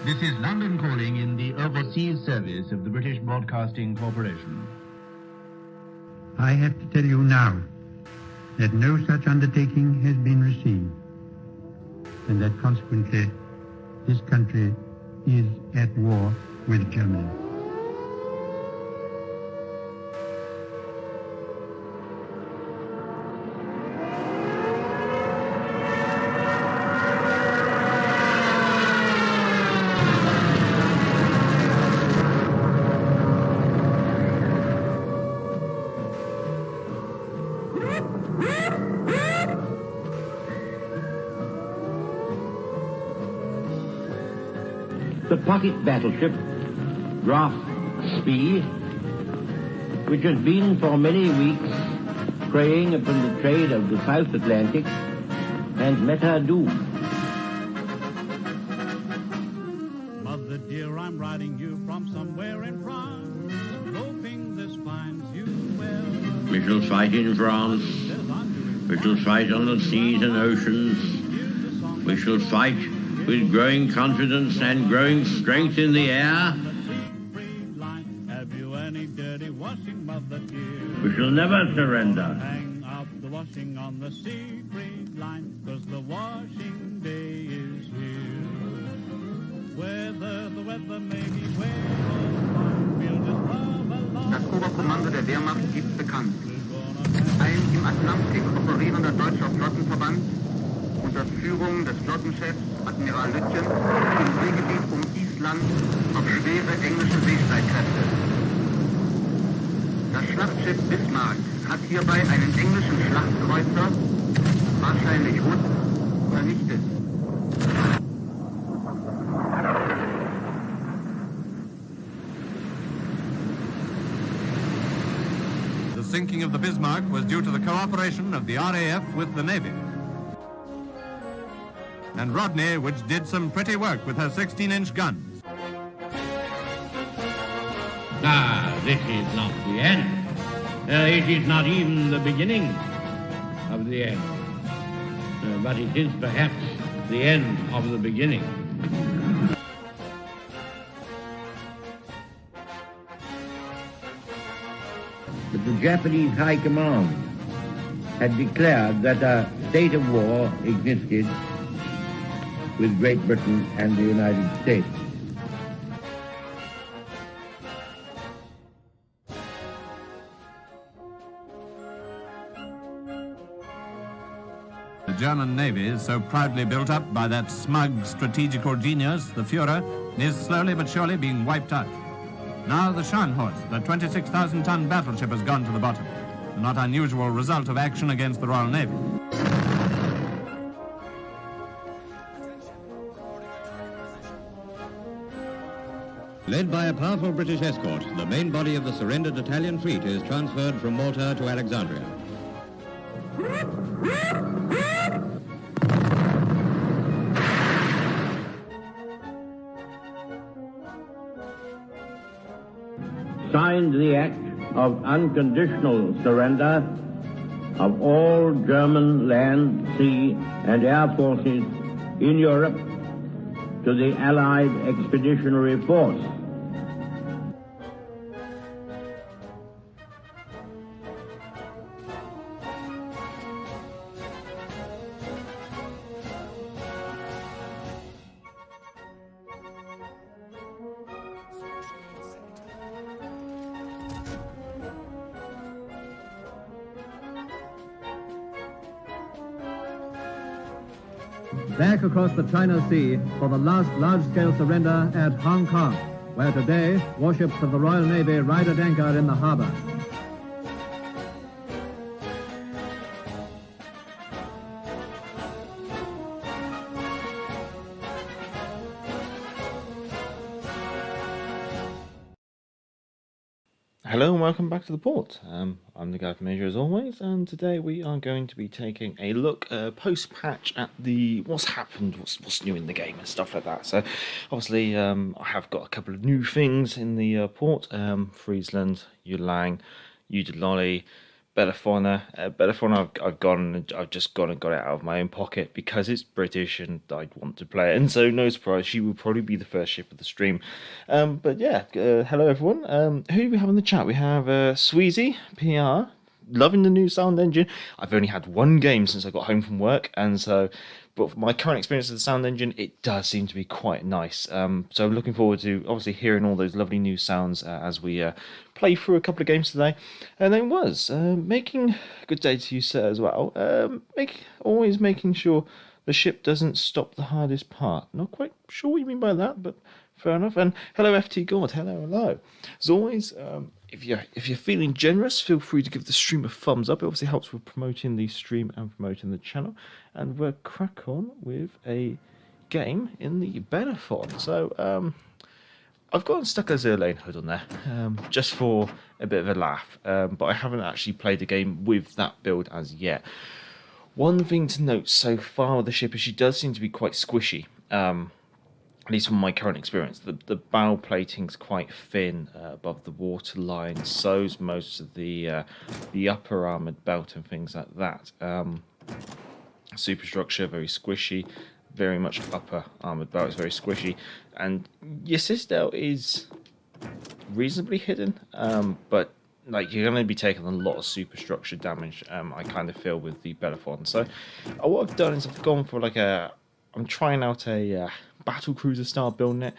This is London calling in the Overseas Service of the British Broadcasting Corporation. I have to tell you now that no such undertaking has been received, and that consequently this country is at war with Germany. The pocket battleship, Graf Spee, which has been for many weeks preying upon the trade of the South Atlantic, and met her doom. Mother dear, I'm writing you from somewhere in France, hoping this finds you well. We shall fight in France. We shall fight on the seas and oceans. We shall fight with growing confidence and growing strength in the air. We shall never surrender. Hang up the washing on the Siegfried line, 'cause the washing day is here. Whether the weather may be where or fine, we'll just love along. Das Oberkommando der Wehrmacht gibt bekannt. Ein im Atlantik operierender deutscher Flottenverband unter Führung des Flottenchefs Admiral Lütjen im Seegebiet um Island auf schwere englische Seestreitkräfte. Das Schlachtschiff Bismarck hat hierbei einen englischen Schlachtkreuzer, wahrscheinlich Hood, vernichtet. The sinking of the Bismarck was due to the cooperation of the RAF with the Navy. And Rodney, which did some pretty work with her 16-inch guns. Ah, this is not the end. It is not even the beginning of the end. But it is perhaps the end of the beginning. But the Japanese High Command had declared that a state of war existed with Great Britain and the United States. The German Navy, so proudly built up by that smug strategical genius, the Führer, is slowly but surely being wiped out. Now the Scharnhorst, the 26,000-ton battleship, has gone to the bottom. A not unusual result of action against the Royal Navy. Led by a powerful British escort, the main body of the surrendered Italian fleet is transferred from Malta to Alexandria. Signed the act of unconditional surrender of all German land, sea, and air forces in Europe to the Allied Expeditionary Force. Back across the China Sea for the last large-scale surrender at Hong Kong, where today warships of the Royal Navy ride at anchor in the harbor. Hello and welcome back to the port. I'm the Guy from Asia as always, and today we are going to be taking a look post-patch at the what's happened, what's new in the game and stuff like that. So obviously I have got a couple of new things in the port. Friesland, Loyang, Udaloi, Bellerphon. Bellerphon, I've just gone and got it out of my own pocket because it's British and I'd want to play it. And so, no surprise, she will probably be the first ship of the stream. But yeah, hello everyone. Who do we have in the chat? We have Sweezy PR, loving the new sound engine. I've only had one game since I got home from work, and so, but from my current experience of the sound engine, it does seem to be quite nice. So I'm looking forward to obviously hearing all those lovely new sounds as we play through a couple of games today. And then making good day to you, sir, as well. Always making sure the ship doesn't stop the hardest part. Not quite sure what you mean by that, but fair enough. And hello, FT God. Hello. As always, if you're feeling generous, feel free to give the stream a thumbs up. It obviously helps with promoting the stream and promoting the channel. And we'll crack on with a game in the Bellerphon. So I've gotten stuck as a lane hood on there, just for a bit of a laugh. But I haven't actually played the game with that build as yet. One thing to note so far with the ship is she does seem to be quite squishy. At least from my current experience, the bow plating's quite thin above the waterline. So's most of the upper armoured belt and things like that. Superstructure very squishy, very much upper armoured belt is very squishy, and your citadel is reasonably hidden. But like you're going to be taking a lot of superstructure damage. I kind of feel with the Bellerphon. So what I've done is I've gone for I'm trying out a battle cruiser style build net.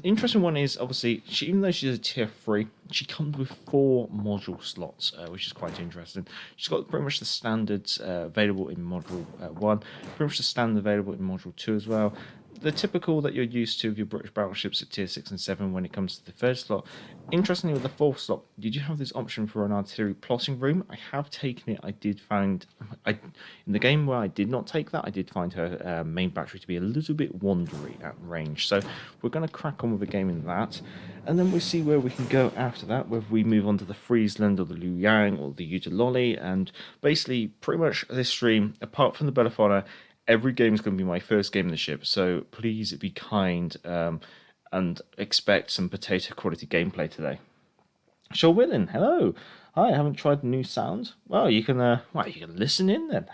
Interesting one is obviously even though she's a tier 3, she comes with 4 module slots, which is quite interesting. She's got pretty much the standards available in module 1, pretty much the standard available in module 2 as well. The typical that you're used to with your British battleships at tier 6 and 7 when it comes to the third slot. Interestingly, with the fourth slot, you do have this option for an artillery plotting room. I have taken it. I did find, in the game where I did not take that, I did find her main battery to be a little bit wandery at range. So we're going to crack on with a game in that. And then we'll see where we can go after that, whether we move on to the Friesland or the Loyang or the Udaloi. And basically, pretty much this stream, apart from the Bellerphon, every game is going to be my first game in the ship, so please be kind and expect some potato quality gameplay today. Sure, Willin, hello. Hi, I haven't tried the new sound. Well, you can listen in then.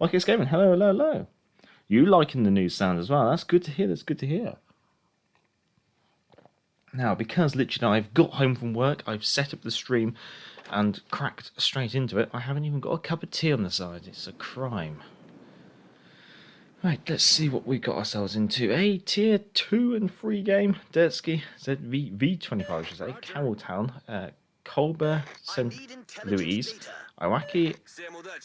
Marcus Gaming, hello. You liking the new sound as well? That's good to hear. Now, because literally I've got home from work, I've set up the stream and cracked straight into it. I haven't even got a cup of tea on the side. It's a crime. Right, let's see what we got ourselves into. A tier 2 and 3 game. Dertsky, V25, I should say. Carrolltown, Colbert, St. Louis, Iwaki.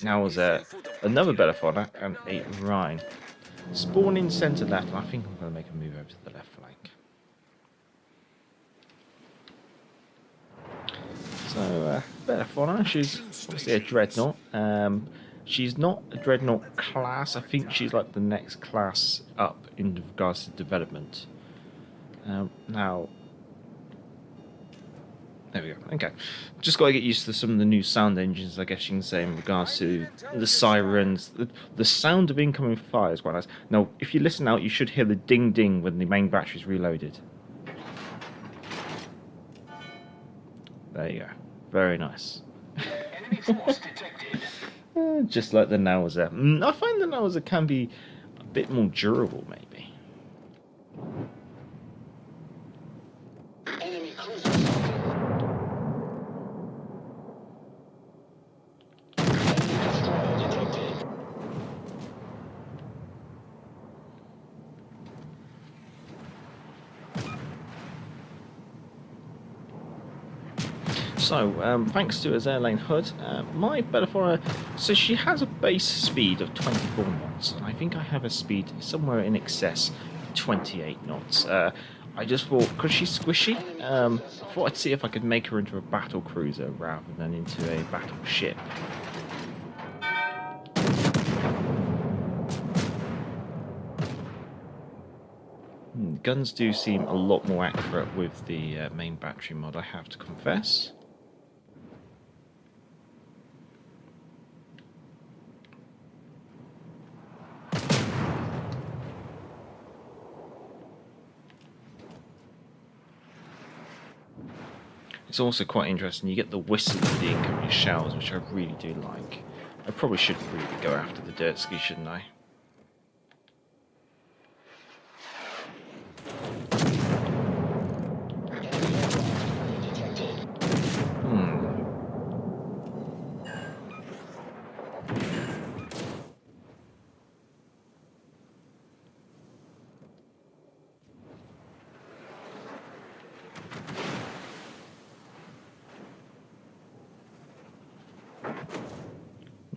Now was another Bellerphon and a Rhine. Spawning centre left, and I think I'm going to make a move over to the left flank. So, Bellerphon, she's obviously a dreadnought. She's not a dreadnought class. I think she's like the next class up in regards to development. Now, there we go. Okay, just got to get used to some of the new sound engines, I guess you can say, in regards to the sirens. The sound of incoming fire is quite nice. Now, if you listen out, you should hear the ding ding when the main battery is reloaded. There you go. Very nice. Enemy force detected. Just like the Nauser. I find the Nauser can be a bit more durable, maybe. Enemy cruiser spotted. Enemy destroyer detected. So, thanks to his airlane hood, my Bellerphon, so she has a base speed of 24 knots, and I think I have a speed somewhere in excess of 28 knots. I just thought, because she's squishy, I thought I'd see if I could make her into a battle cruiser rather than into a battleship. Guns do seem a lot more accurate with the main battery mod, I have to confess. It's also quite interesting. You get the whistle of the incoming shells, which I really do like. I probably shouldn't really go after the dirt ski, shouldn't I?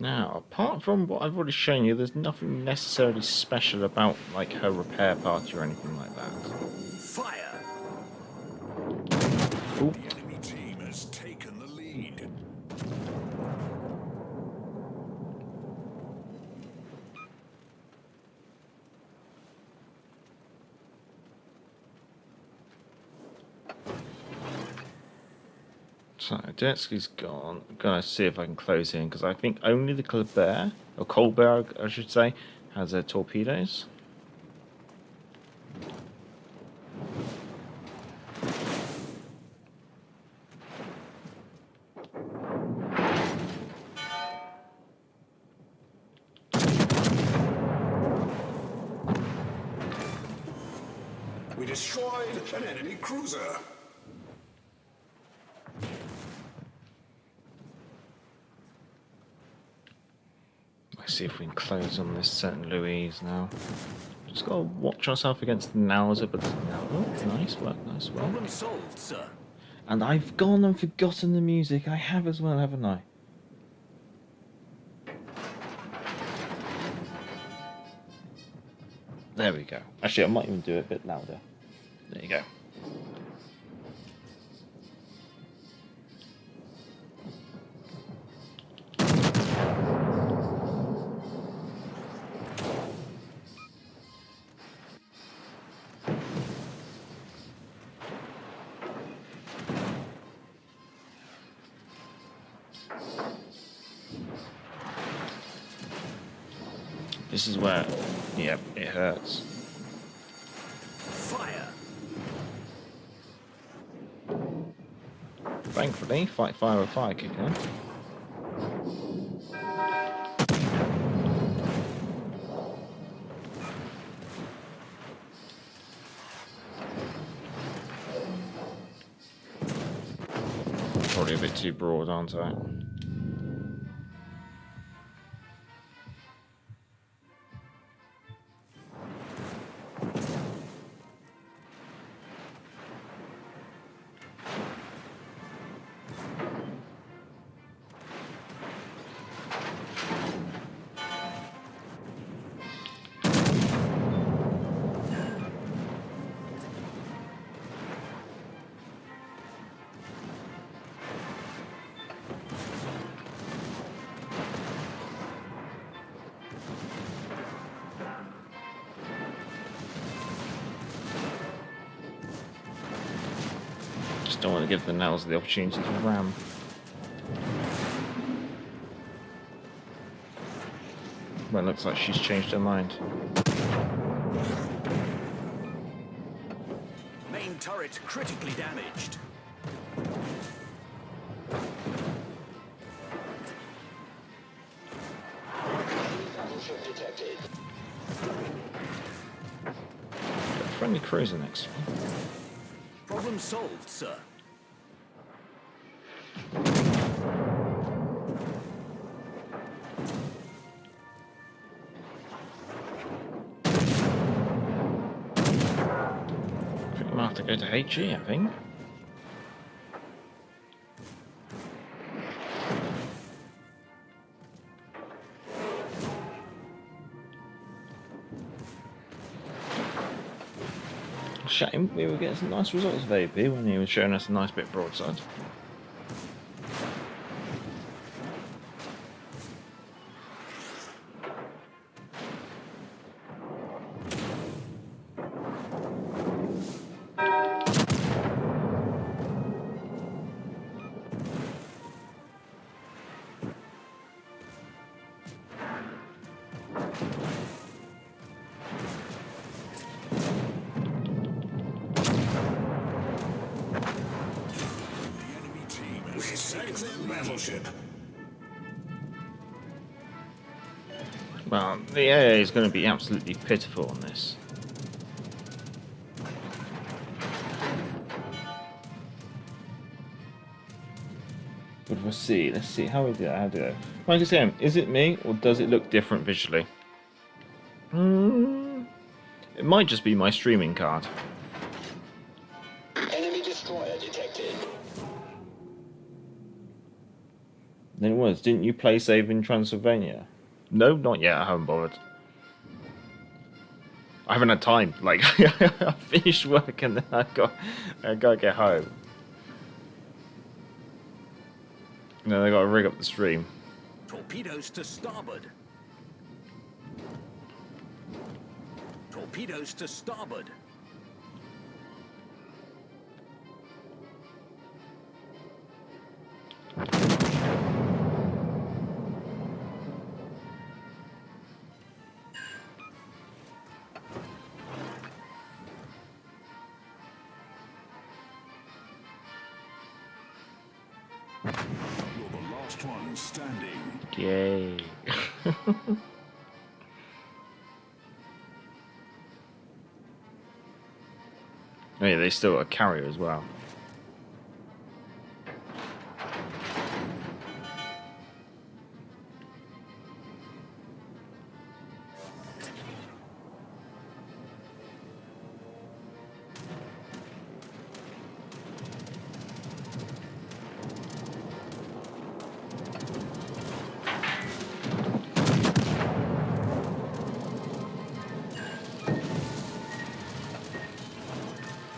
Now, apart from what I've already shown you, there's nothing necessarily special about like her repair party or anything like that. Fire! Ooh. The enemy team has taken the lead. So, Detsky's gone. I'm gonna see if I can close in, because I think only the Colbert, or Colbert, I should say, has their torpedoes. We destroyed an enemy cruiser. Let's see if we can close on this St. Louis now. Just gotta watch ourselves against the Nauser, but oh, nice work, nice work. Problem solved, sir. And I've gone and forgotten the music. I have as well, haven't I? There we go. Actually, I might even do it a bit louder. There you go. This is where, yeah, it hurts. Fire! Thankfully, fight fire with fire kicking in. Probably a bit too broad, aren't I? Don't want to give the Nels the opportunity to ram. Well, it looks like she's changed her mind. Main turret critically damaged. Battleship detected. Got a friendly cruiser next. Problem solved, sir. I think we'll have to go to HE, I think. Shame, we were getting some nice results of AP when he was showing us a nice bit broadside. battleship. Well, the AA is going to be absolutely pitiful on this. But we'll see. Let's see how we do it. How do it? Like I say, is it me or does it look different visually? It might just be my streaming card. Enemy destroyer detected. Then it was. Didn't you play save in Transylvania? No, not yet. I haven't bothered. I haven't had time. Like, I finished work and then I gotta get home. And then I gotta rig up the stream. Torpedoes to starboard. Torpedoes to starboard. You're the last one standing. Yay. Oh yeah, they still got a carrier as well.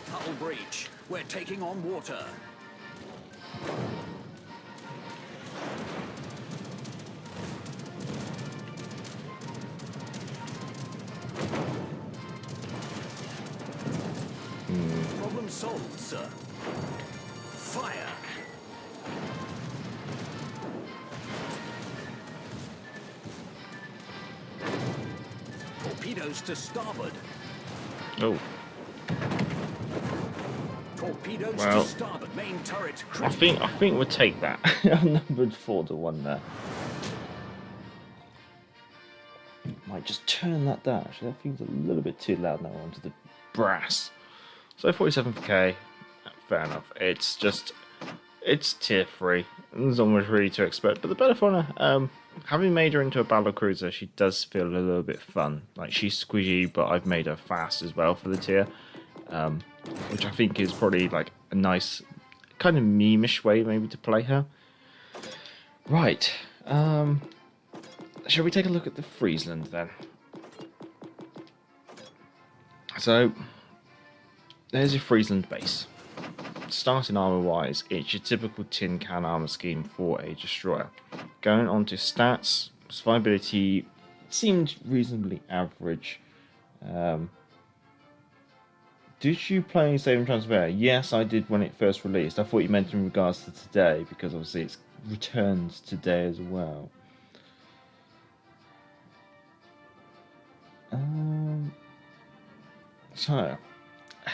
Hull breach. We're taking on water. Problem solved, sir. Fire. Torpedoes to starboard. Oh. Torpedoes Well, to starboard. Main turret I critical. think we'll take that. Numbered 4-1 there. Might just turn that down. Actually, that feels a little bit too loud now onto the brass. So 47k, fair enough. It's just, it's tier 3. There's not much really to expect. But the Bellerphon, having made her into a battle cruiser, she does feel a little bit fun. Like, she's squishy, but I've made her fast as well for the tier. Which I think is probably like a nice kind of meme-ish way maybe to play her. Right. Shall we take a look at the Friesland then? So there's your Friesland base. Starting armor wise, it's your typical tin can armor scheme for a destroyer. Going on to stats, survivability seemed reasonably average. Did you play Save in Transylvania? Yes, I did when it first released. I thought you meant in regards to today, because obviously it's returned today as well. So,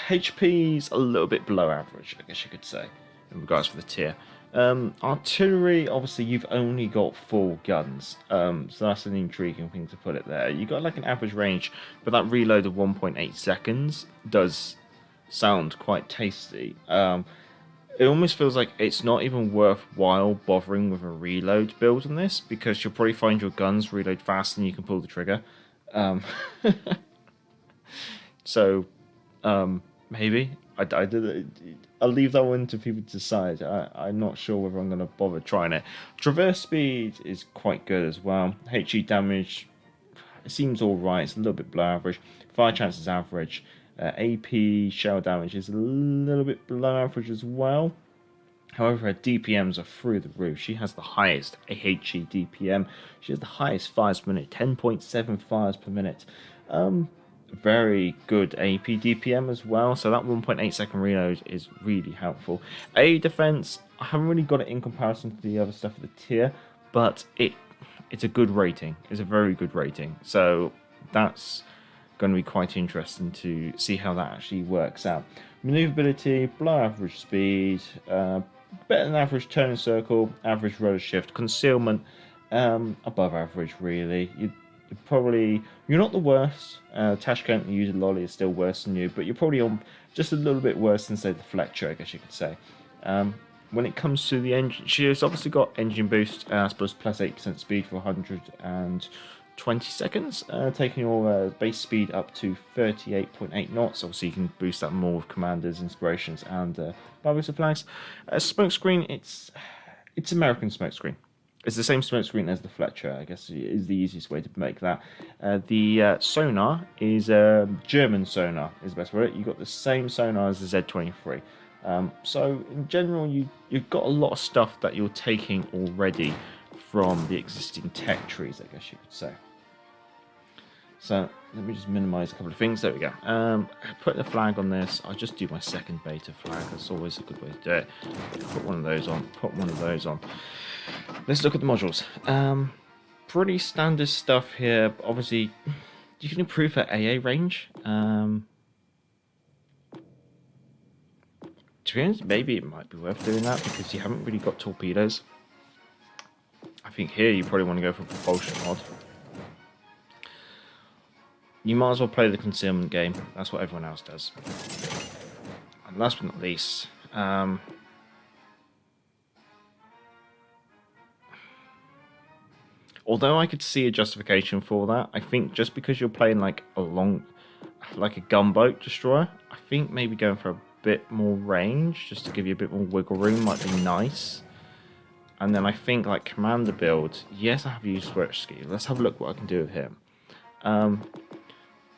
HP's a little bit below average, I guess you could say, in regards to the tier. Artillery, obviously you've only got 4 guns, so that's an intriguing thing to put it there. You got like an average range, but that reload of 1.8 seconds does sound quite tasty. It almost feels like it's not even worthwhile bothering with a reload build on this, because you'll probably find your guns reload faster than you can pull the trigger. So, maybe. I'll leave that one to people to decide. I'm not sure whether I'm going to bother trying it. Traverse speed is quite good as well. HE damage, it seems alright. It's a little bit below average. Fire chance is average. AP shell damage is a little bit below average as well. However, her DPMs are through the roof. She has the highest HE DPM. She has the highest fires per minute, 10.7 fires per minute. Very good AP DPM as well, so that 1.8 second reload is really helpful. A defense, I haven't really got it in comparison to the other stuff of the tier, but it's a good rating. It's a very good rating, so that's going to be quite interesting to see how that actually works out. Maneuverability, below average speed, better than average turn circle, average rudder shift, concealment, above average really. You're not the worst. Tashkent and Udaloi is still worse than you, but you're probably on just a little bit worse than say the Fletcher, I guess you could say. When it comes to the engine, she's obviously got engine boost, I suppose plus 8% speed for 120 seconds, taking your base speed up to 38.8 knots. Obviously, you can boost that more with commanders, inspirations, and barbarossa flags. Smokescreen, it's American smokescreen. It's the same smokescreen as the Fletcher, I guess is the easiest way to make that. The sonar is German sonar, is the best word. You've got the same sonar as the Z23. So in general, you've got a lot of stuff that you're taking already from the existing tech trees, I guess you could say. So let me just minimize a couple of things. There we go. Put the flag on this. I'll just do my second beta flag. That's always a good way to do it. Put one of those on. Put one of those on. Let's look at the modules. Pretty standard stuff here. Obviously, you can improve her AA range. To be honest, maybe it might be worth doing that because you haven't really got torpedoes. I think here you probably want to go for propulsion mod. You might as well play the concealment game. That's what everyone else does. And last but not least, although I could see a justification for that, I think just because you're playing like a gunboat destroyer, I think maybe going for a bit more range just to give you a bit more wiggle room might be nice. And then I think like commander build, yes, I have used Swerchski. Let's have a look what I can do with him.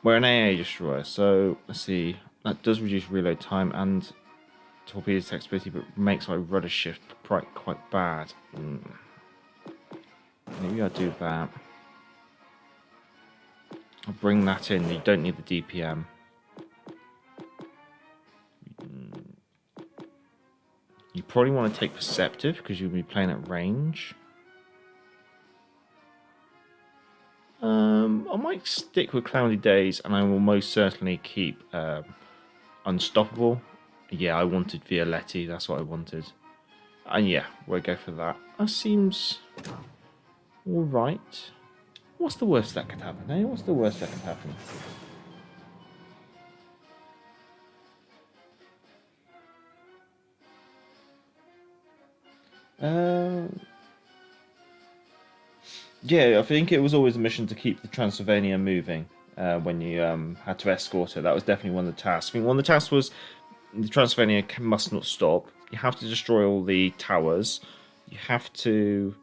We're an AA destroyer, so let's see. That does reduce reload time and torpedo attack speed, but makes my rudder shift quite bad. Maybe I'll do that. I'll bring that in. You don't need the DPM. You probably want to take Perceptive because you'll be playing at range. I might stick with Cloudy Days, and I will most certainly keep Unstoppable. Yeah, I wanted Violetti. That's what I wanted. And yeah, we'll go for that. That seems alright. What's the worst that could happen, eh? What's the worst that could happen? Yeah, I think it was always a mission to keep the Transylvania moving when you had to escort it. That was definitely one of the tasks. I think one of the tasks was the Transylvania must not stop. You have to destroy all the towers. You have to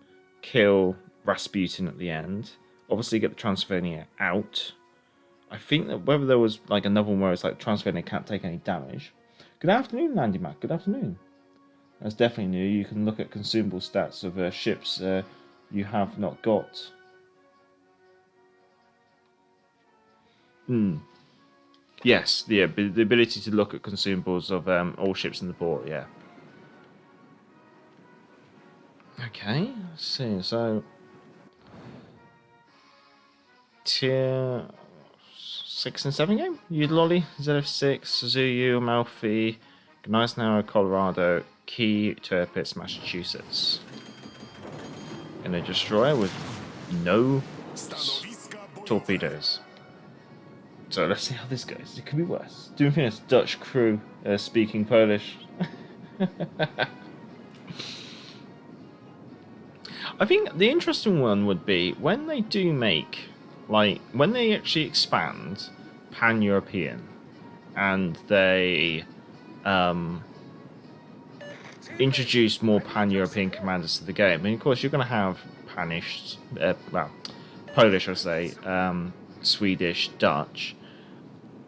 kill Rasputin at the end. Obviously get the Transylvania out. I think that whether there was like another one where it's like Transylvania can't take any damage. Good afternoon, Landy Mac. Good afternoon. That's definitely new. You can look at consumable stats of ships you have not got. Yes, the ability to look at consumables of all ships in the port, yeah. Okay, let's see. So, tier 6 and 7 game. Udaloi, ZF6, Suzuyu, Amalfi, Gneisenhower, Colorado, Key, Tirpitz, Massachusetts. In a destroyer with no torpedoes. So let's see how this goes. It could be worse. Do you think it's Dutch crew speaking Polish? I think the interesting one would be when they do make, like, when they actually expand pan-European and they introduce more pan-European commanders to the game. I mean, of course, you're going to have Polish, I say, Swedish, Dutch.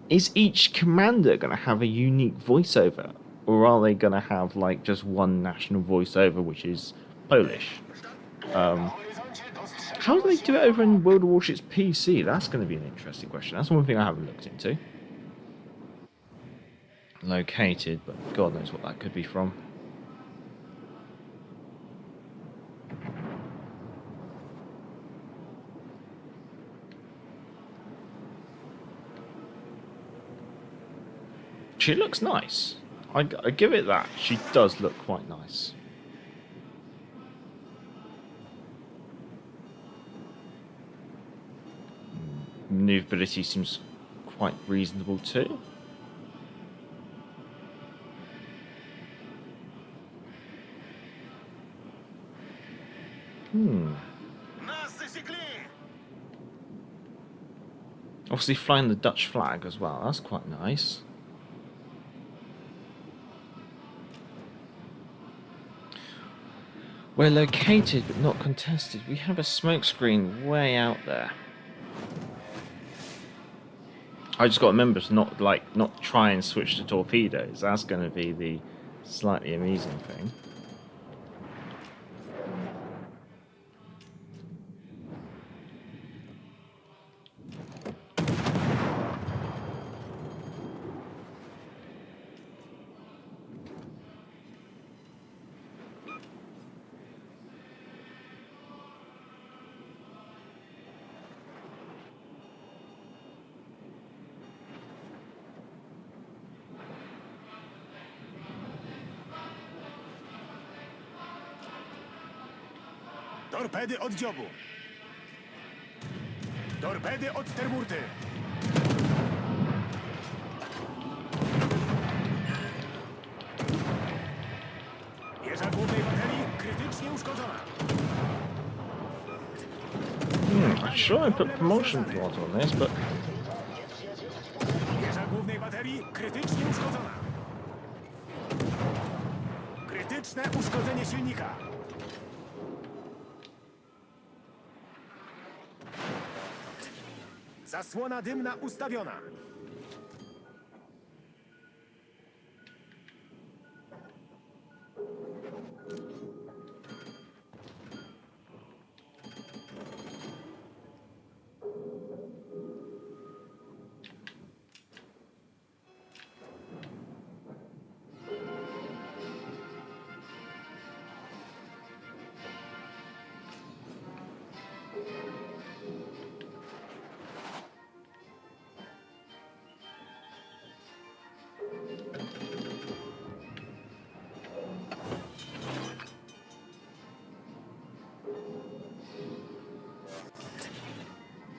Is each commander going to have a unique voiceover? Or are they going to have, like, just one national voiceover, which is Polish? How do they do it over in World of Warships PC? That's going to be an interesting question. That's one thing I haven't looked into. Located, but God knows what that could be from. She looks nice. I give it that. She does look quite nice. Maneuverability seems quite reasonable too. Obviously flying the Dutch flag as well. That's quite nice. We're located but not contested. We have a smoke screen way out there. I just got to remember to not try and switch to torpedoes. That's going to be the slightly amusing thing. Torpedy od dziobu. Torpedy od sterburty. Wieża głównej baterii krytycznie uszkodzona. I'm sure I put promotion plot on this, but... Wieża głównej baterii krytycznie uszkodzona. Krytyczne uszkodzenie silnika. Zasłona dymna ustawiona.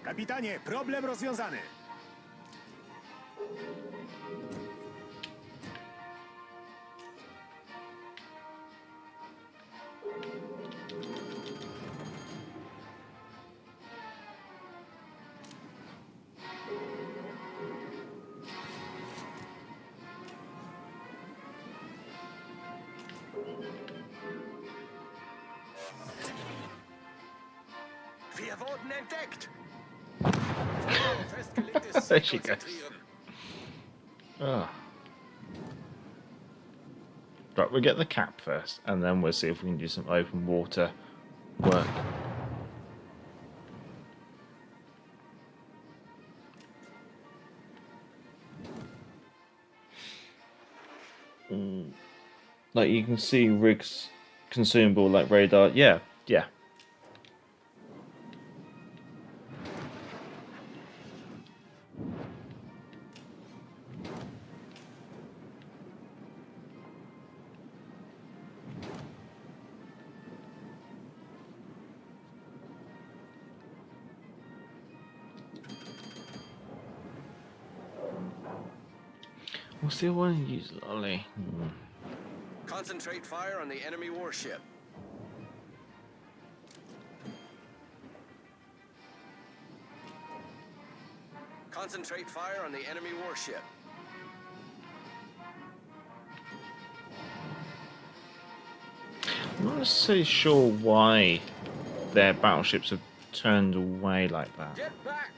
Kapitanie, problem rozwiązany. Wir wurden entdeckt. There she goes. Oh. Right, we'll get the cap first, and then we'll see if we can do some open water work. Like you can see rigs consumable like radar. Yeah. We'll still want to use Lolly. Concentrate fire on the enemy warship. Concentrate fire on the enemy warship. I'm not necessarily sure why their battleships have turned away like that. Get back!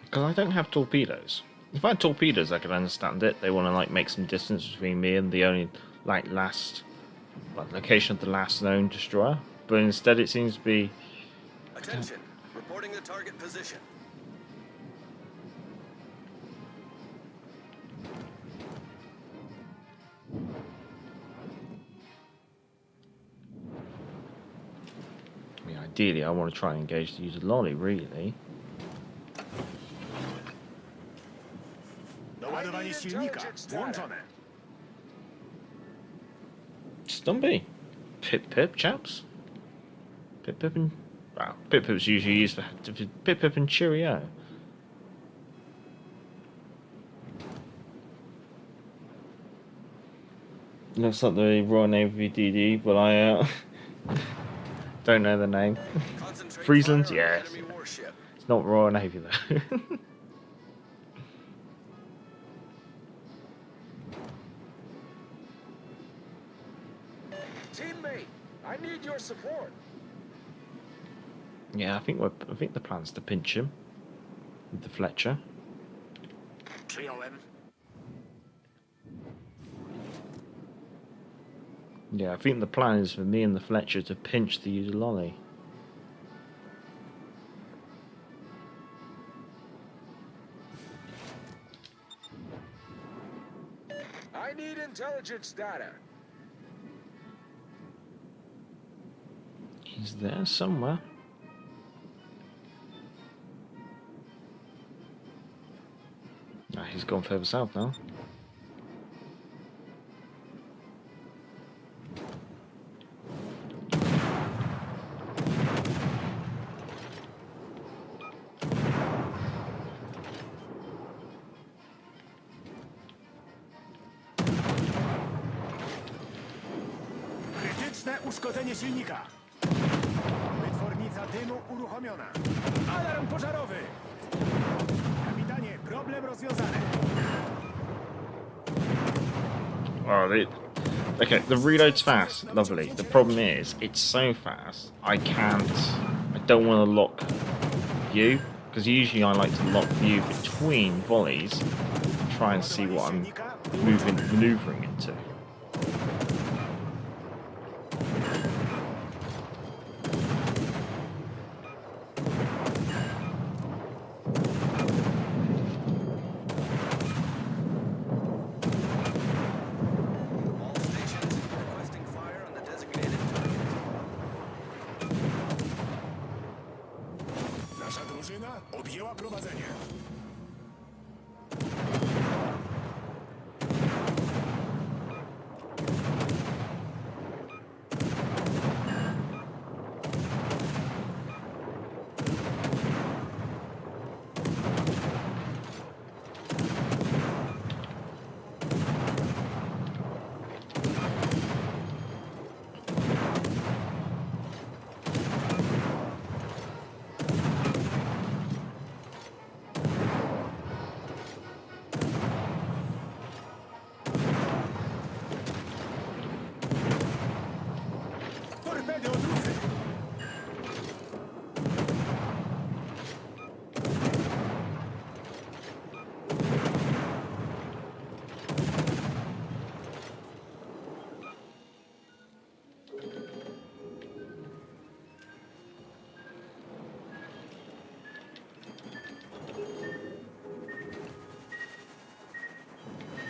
Because I don't have torpedoes. If I had torpedoes, I could understand it. They want to like make some distance between me and the only location of the last known destroyer. But instead, it seems to be. Attention! Reporting the target position. I mean, I ideally I want to try and engage the Udaloi, really. Doładowanie silnika włączone. Stumpy. Pip, chaps. Pip and... Wow, Pip's usually used for Pip and cheerio. Looks like the Royal Navy DD, but I don't know the name. Friesland? Yes. It's not Royal Navy though. Teammate, I need your support. Yeah, I think the plan's to pinch him with the Fletcher. Przyjąłem. Yeah, I think the plan is for me and the Fletcher to pinch the Udaloi. I need intelligence data. He's there somewhere. Ah, he's gone further south now. Krytyczne uszkodzenie silnika. Wytwornica dymu uruchomiona. Alarm pożarowy. Kapitanie, problem rozwiązany. Oh, okay, the reload's fast, lovely. The problem is, it's so fast, I don't want to lock view, because usually I like to lock view between volleys, try and see what I'm maneuvering into. Objęła prowadzenie.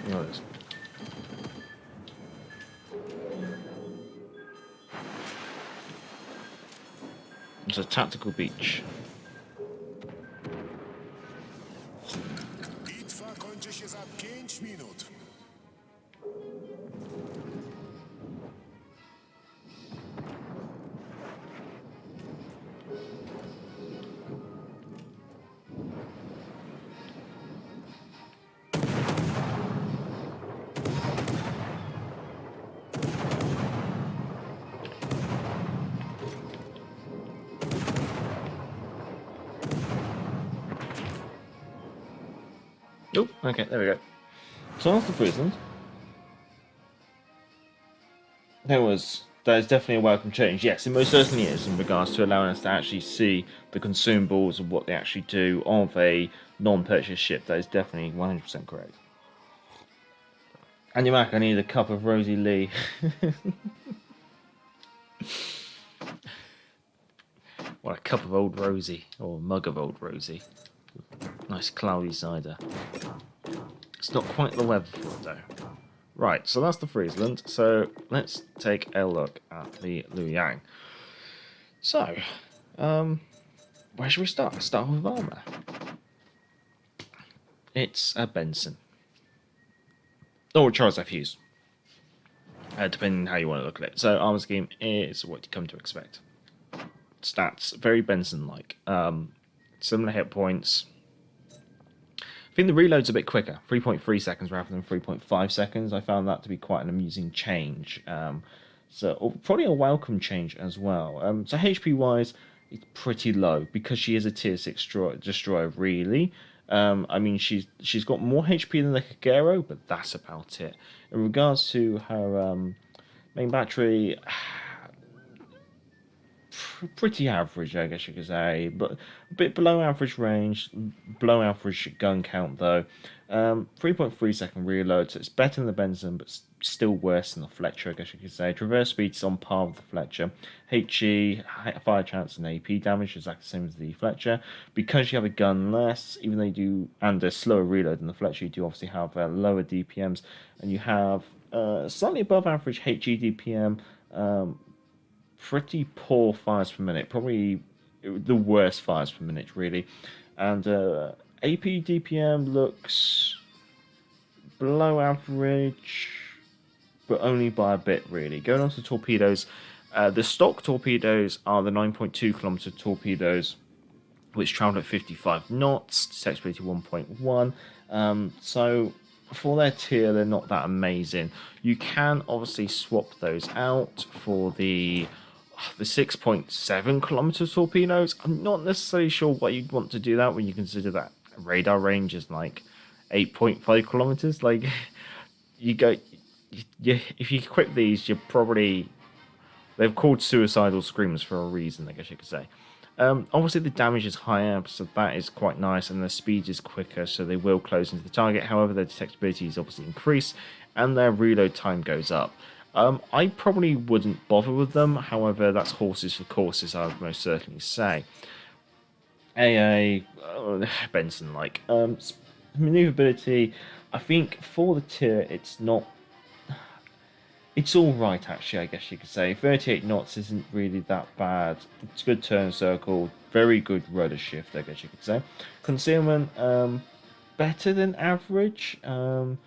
Nice. It's a tactical beach. Bitwa kończy się za 5 minut. Oh, okay, there we go. So after Friesland, that is definitely a welcome change. Yes, it most certainly is in regards to allowing us to actually see the consumables of what they actually do of a non-purchased ship. That is definitely 100% correct. And you're back, I need a cup of Rosie Lee. What a cup of old Rosie, or a mug of old Rosie. Nice cloudy cider. It's not quite the weather for it though. Right, so that's the Friesland. So let's take a look at the Loyang. So, Where should we start? Start with armour. It's a Benson. Or Charles F. Hughes. Depending on how you want to look at it. So armour scheme is what you come to expect. Stats, very Benson-like. Similar hit points. I think the reload's a bit quicker, 3.3 seconds rather than 3.5 seconds. I found that to be quite an amusing change. So probably a welcome change as well. So HP-wise, it's pretty low because she is a tier 6 destroyer, really. I mean, she's got more HP than the Kagero, but that's about it. In regards to her main battery, pretty average, I guess you could say, but a bit below average range, below average gun count though. 3.3 second reload, so it's better than the Benson, but still worse than the Fletcher, I guess you could say. Traverse speed is on par with the Fletcher. HE, fire chance and AP damage is exactly the same as the Fletcher. Because you have a gun less, even though you do, and a slower reload than the Fletcher, you do obviously have lower DPMs, and you have slightly above average HE DPM, pretty poor fires per minute, probably the worst fires per minute, really. And AP DPM looks below average, but only by a bit, really. Going on to torpedoes, the stock torpedoes are the 9.2 kilometer torpedoes, which travel at 55 knots, detectability 1.1. So for their tier, they're not that amazing. You can obviously swap those out for the 6.7 kilometer torpedoes. I'm not necessarily sure why you'd want to do that when you consider that radar range is like 8.5 kilometers. Like, if you equip these, you're probably, they've called suicidal screamers for a reason, I guess you could say. Obviously the damage is higher, so that is quite nice, and their speed is quicker, so they will close into the target. However, their detectability is obviously increased, and their reload time goes up. I probably wouldn't bother with them, however, that's horses for courses, I would most certainly say. AA, Benson-like. Maneuverability, I think for the tier, it's not... It's alright, actually, I guess you could say. 38 knots isn't really that bad. It's good turn circle, very good rudder shift, I guess you could say. Concealment, better than average. You're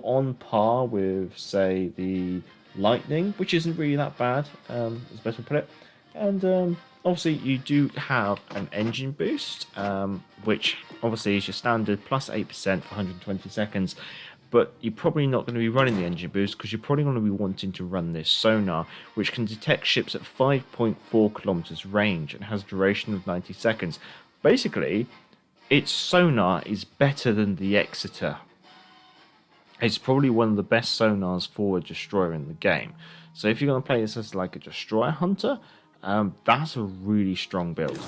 on par with, say, the Lightning, which isn't really that bad, is best to put it. And obviously you do have an engine boost, which obviously is your standard plus 8% for 120 seconds. But you're probably not going to be running the engine boost because you're probably going to be wanting to run this sonar, which can detect ships at 5.4 kilometers range and has a duration of 90 seconds. Basically, its sonar is better than the Exeter. It's probably one of the best sonars for a destroyer in the game. So if you're going to play this as like a destroyer hunter, that's a really strong build.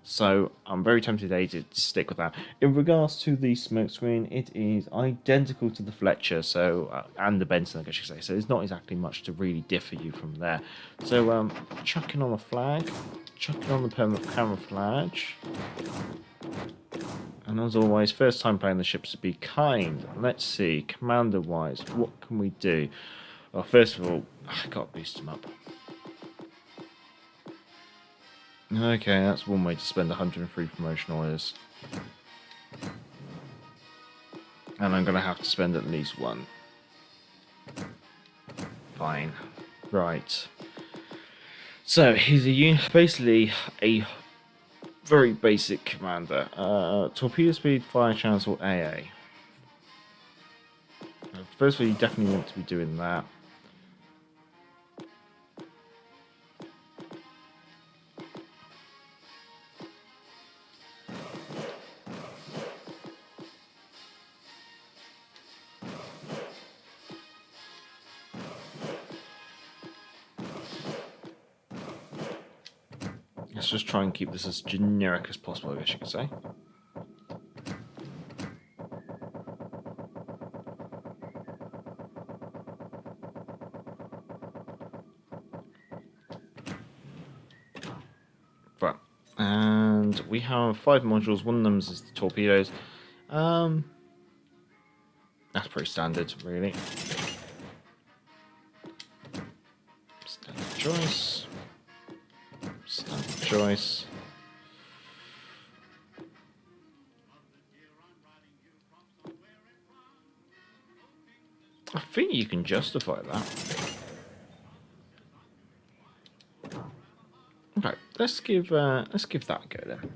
So I'm very tempted to stick with that. In regards to the smokescreen, it is identical to the Fletcher, so and the Benson, I guess you could say. So there's not exactly much to really differ you from there. So chucking on the flag, chucking on the permanent camouflage. And as always, first time playing the ships to be kind. Let's see, commander-wise, what can we do? Well, first of all, I've got to boost them up. Okay, that's one way to spend 103 promotional orders. And I'm going to have to spend at least one. Fine. Right. So, he's basically a very basic commander. Torpedo speed, fire chance, or AA. First of all, you definitely want to be doing that. Let's just try and keep this as generic as possible, I guess you could say. Right, and we have 5 modules. One of them is the torpedoes. That's pretty standard, really. Standard choice. Standard choice. I think you can justify that. Okay, let's give that a go then.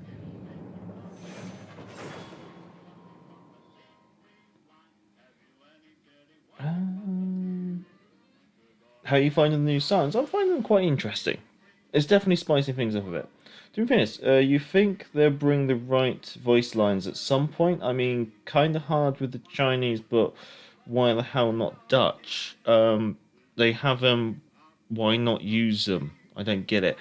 How are you finding the new sounds? I'm finding them quite interesting. It's definitely spicing things up a bit. To be honest, you think they'll bring the right voice lines at some point? I mean, kind of hard with the Chinese, but why the hell not Dutch? They have them. Why not use them? I don't get it.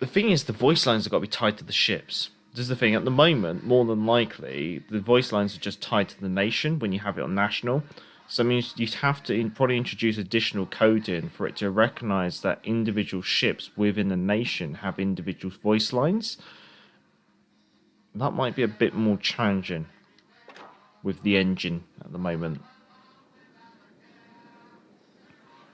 The thing is, the voice lines have got to be tied to the ships. This is the thing. At the moment, more than likely, the voice lines are just tied to the nation when you have it on national. So that means you'd have to probably introduce additional coding for it to recognise that individual ships within the nation have individual voice lines. That might be a bit more challenging with the engine at the moment.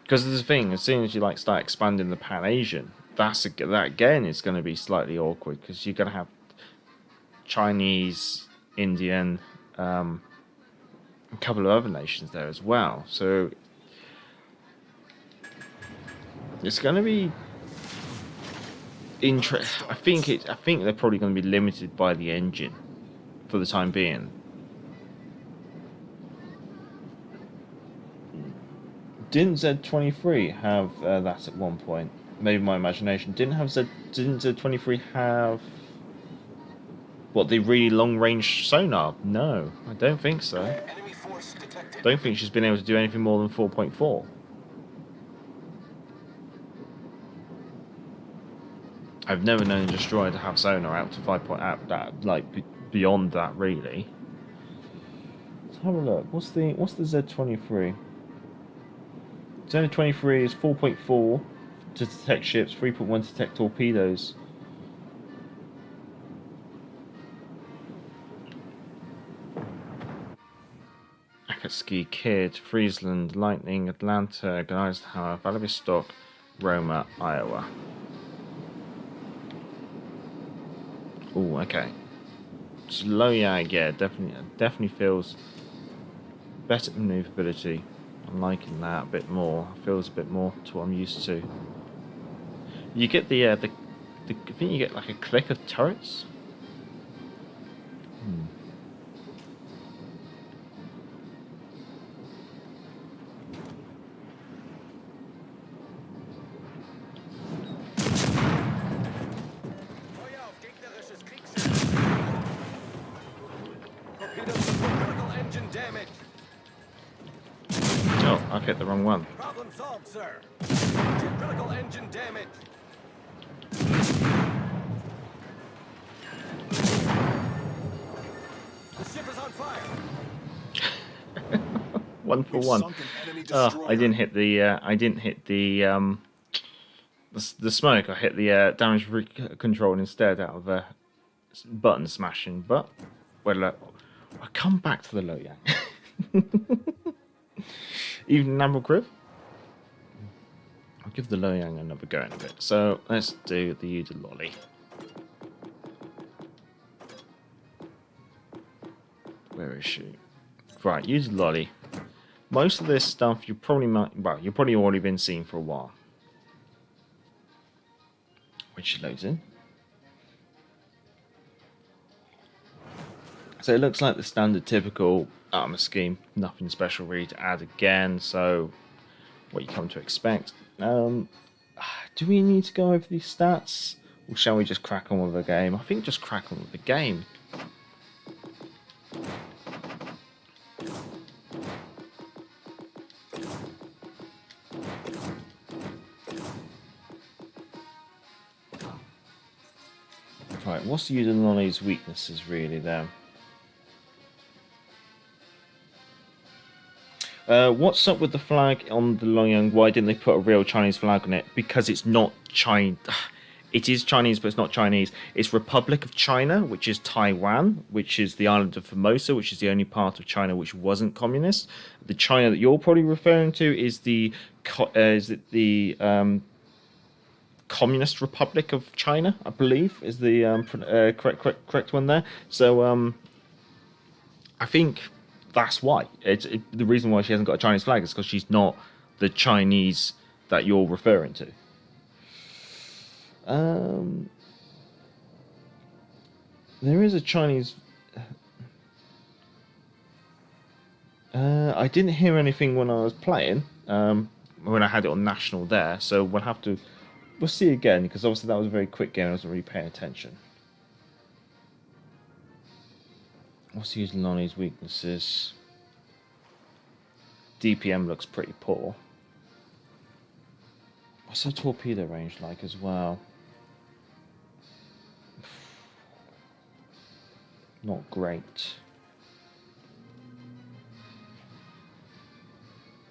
Because there's a thing, as soon as you start expanding the Pan-Asian, that again is going to be slightly awkward, because you're going to have Chinese, Indian, a couple of other nations there as well. So it's going to be interesting. I think they're probably going to be limited by the engine for the time being. Didn't Z23 have that at one point? Maybe my imagination. Didn't Z23 have what, the really long range sonar? No, I don't think so. Don't think she's been able to do anything more than 4.4. I've never known a destroyer to have sonar out to 5.0, beyond that really. Let's have a look. What's the Z23? Z23 is 4.4 to detect ships, 3.1 to detect torpedoes. Akatsuki, Kidd, Friesland, Lightning, Atlanta, Eisenhower, Vladivostok, Roma, Iowa. Oh, okay. So Loyang, yeah, definitely feels better maneuverability. I'm liking that a bit more. It feels a bit more to what I'm used to. You get I think you get like a click of turrets. Oh, I hit the wrong one. Problem solved, sir. Critical engine damage. The ship is on fire. 1 for 1. Oh, I didn't hit the smoke. I hit the damage control instead out of button smashing. But well, I'll come back to the Loyang. Even Admiral Crib. I'll give the Loyang another go in a bit. So let's do the Udaloi. Where is she? Right, Udaloi. Most of this stuff you've probably already been seeing for a while. When she loads in. So it looks like the standard typical armor scheme. Nothing special really to add again. So what you come to expect. Do we need to go over these stats? Or shall we just crack on with the game? I think just crack on with the game. Right, what's the Udaloi's weaknesses really there? What's up with the flag on the Loyang? Why didn't they put a real Chinese flag on it? Because it's not China. It is Chinese, but it's not Chinese. It's Republic of China, which is Taiwan, which is the island of Formosa, which is the only part of China which wasn't communist. The China that you're probably referring to is the Communist Republic of China, I believe, is the correct one there. So I think that's why. The reason why she hasn't got a Chinese flag is because she's not the Chinese that you're referring to. There is a Chinese... I didn't hear anything when I was playing, when I had it on National there, so we'll see again, because obviously that was a very quick game, I wasn't really paying attention. What's Udaloli's weaknesses? DPM looks pretty poor. What's her torpedo range like as well? Not great.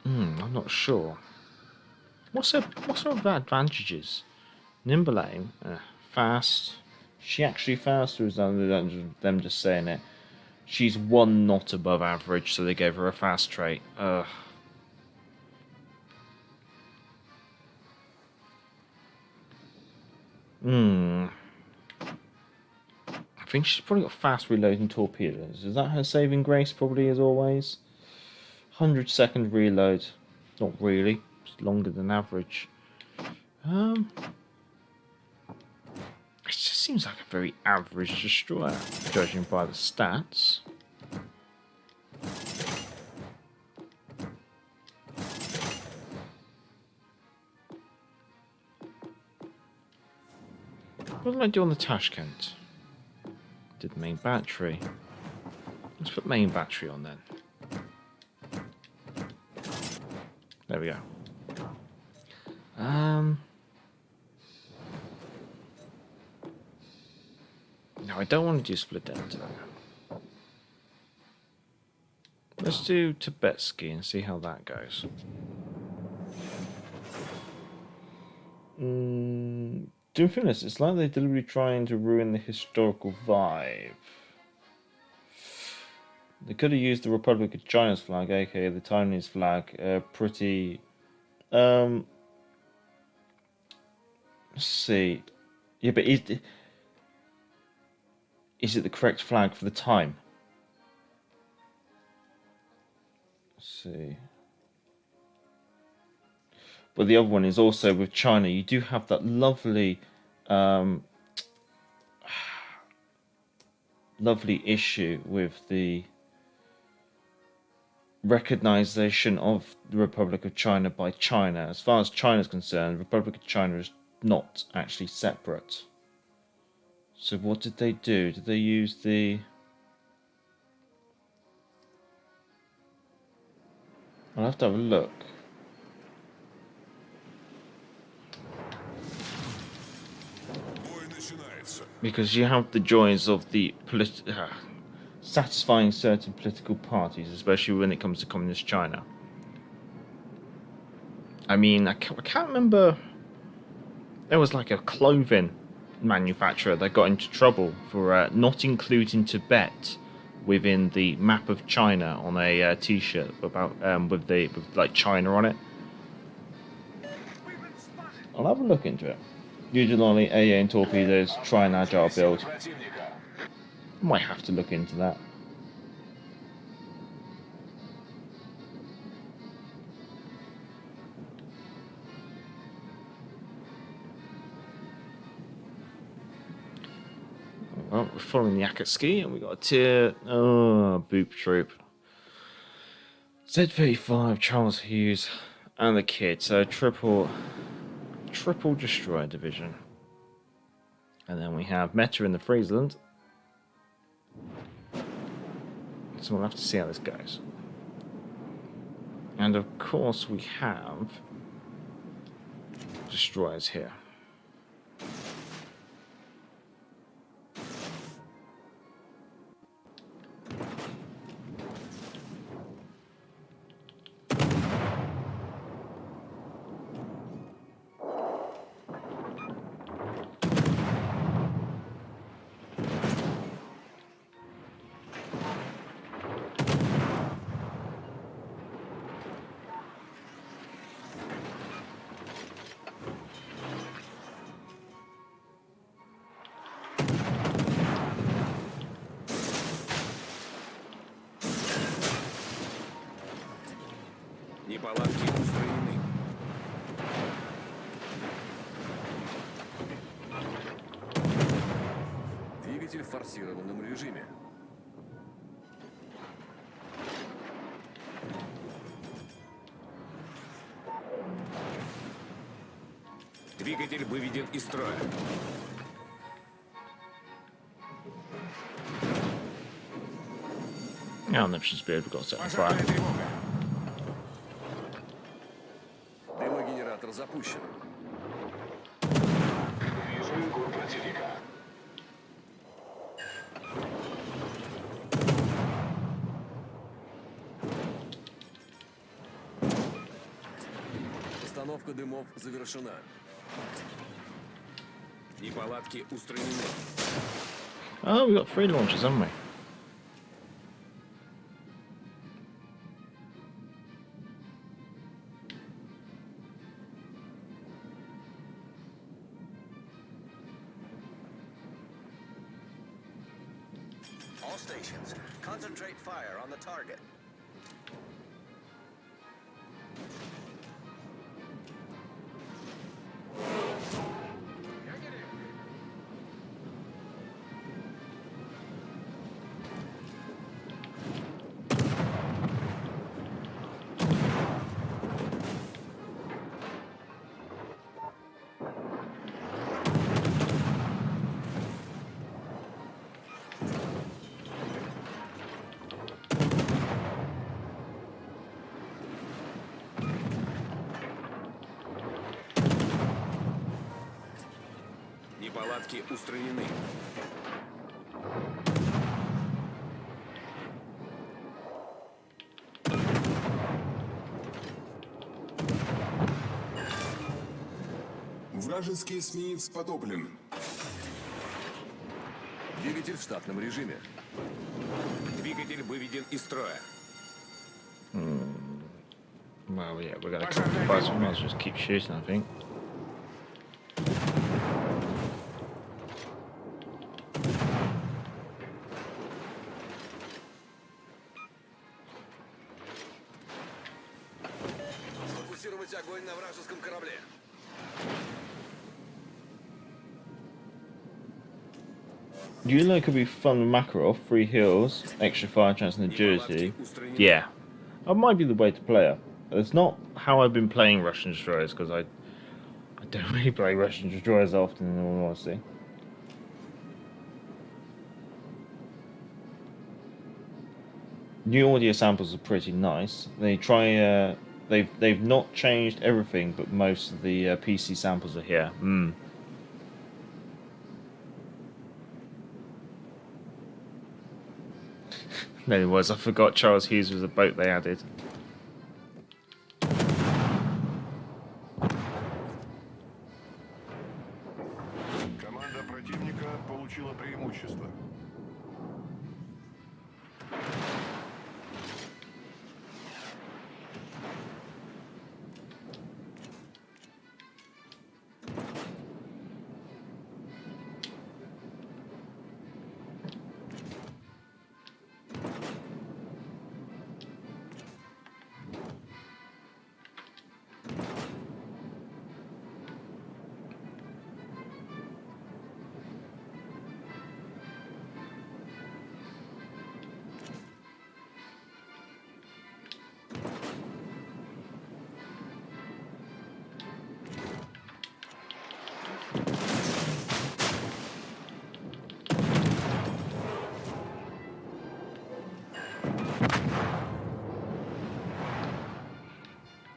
I'm not sure. What's her advantages? Nimble aim, fast. Is she actually fast, or is that them just saying it? She's 1 knot above average, so they gave her a fast trait. I think she's probably got fast reloading torpedoes. Is that her saving grace? Probably, as always. 100-second reload. Not really. It's longer than average. It just seems like a very average destroyer, judging by the stats. What did I do on the Tashkent? Did main battery. Let's put main battery on then. There we go. No, I don't want to do split delta. Let's do Tibetsky and see how that goes. Doing Finland, it's like they're deliberately trying to ruin the historical vibe. They could have used the Republic of China's flag, aka the Taiwanese flag, pretty... let's see. Yeah, but is it the correct flag for the time? Let's see. But the other one is also with China. You do have that lovely... lovely issue with the recognition of the Republic of China by China. As far as China is concerned, the Republic of China is not actually separate. So what did they do? Did they use the... I'll have to have a look. Because you have the joys of the satisfying certain political parties, especially when it comes to Communist China. I mean, I can't remember. There was like a clothing manufacturer that got into trouble for not including Tibet within the map of China on a T-shirt about with like China on it. I'll have a look into it. Udaloi, AA and torpedoes, try an agile build. Might have to look into that. Well, we're following the Akatsuki and we got a tier. Oh, Boop Troop. Z35, Charles Hughes, and the kid. So triple destroyer division. And then we have Meta in the Friesland. So we'll have to see how this goes. And of course we have destroyers here. Неполадки устранены. Двигатель в форсированном режиме. Двигатель выведен из строя. Now the ship's be able to go set on fire. Дымогенератор запущен. Вижу линкор противника. Постановка дымов завершена. Неполадки устранены. Oh, we got 3 launches, haven't we? All stations, concentrate fire on the target. Неполадки устранены. Вражеский эсминец потоплен. Двигатель в штатном режиме. Двигатель выведен из строя. Well, yeah, we're gonna keep the fight, so we might as well just keep shooting, I think. Сфокусировать огонь на вражеском корабле. Udaloi could be fun with Makarov, 3 heals, extra fire chance and agility. Yeah, that might be the way to play her. It's not how I've been playing Russian destroyers, because I don't really play Russian destroyers often, in all honesty. New audio samples are pretty nice. They try. They've not changed everything, but most of the PC samples are here. There it was. I forgot Charles Hughes was a boat they added. Команда противника получила преимущество.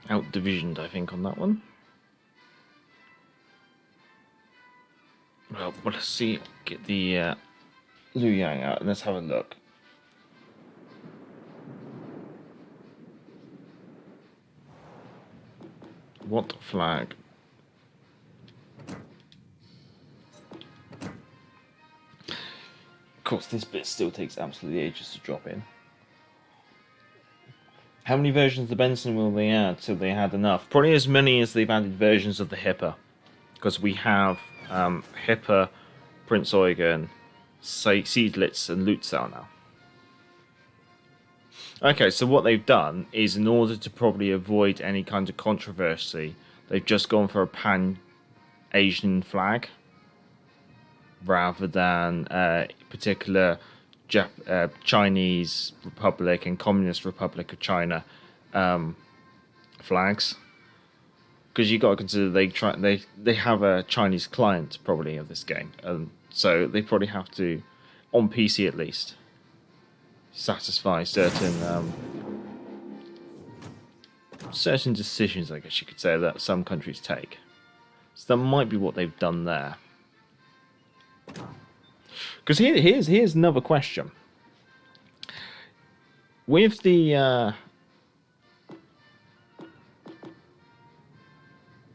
Out-divisioned, I think, on that one. Well, let's see. Get the Loyang out and let's have a look. What flag? Of course, this bit still takes absolutely ages to drop in. How many versions of the Benson will they add till they had enough? Probably as many as they've added versions of the Hipper. Because we have Hipper, Prince Eugen, Seidlitz and Lutzow now. Okay, so what they've done is, in order to probably avoid any kind of controversy, they've just gone for a pan-Asian flag rather than particular Chinese Republic and Communist Republic of China flags. Because you got to consider they have a Chinese client probably of this game, so they probably have to, on PC at least, satisfy certain decisions, I guess you could say, that some countries take. So that might be what they've done there. Because here's another question. With the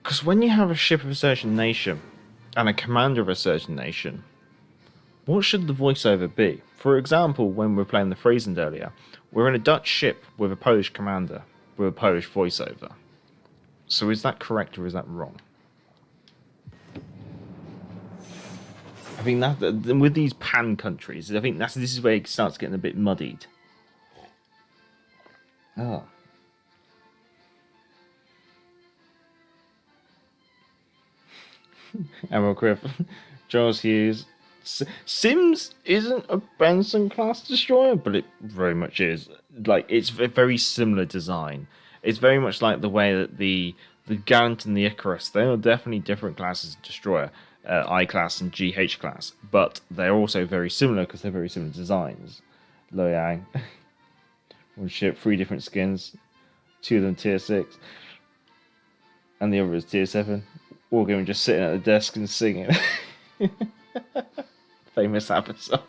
because when you have a ship of a certain nation and a commander of a certain nation, what should the voiceover be? For example, when we were playing the Friesland earlier, we're in a Dutch ship with a Polish commander with a Polish voiceover. So is that correct or is that wrong? I think that with these pan countries, I think this is where it starts getting a bit muddied. Oh. Emerald Griff, Charles Hughes. Sims isn't a Benson class destroyer, but it very much is. Like, it's a very similar design. It's very much like the way that the Gallant and the Icarus, they are definitely different classes of destroyer, I class and GH class, but they're also very similar because they're very similar designs. Loyang, one ship, 3 different skins, 2 of them tier 6, and the other is tier 7. Wargaming just sitting at the desk and singing. Famous episode.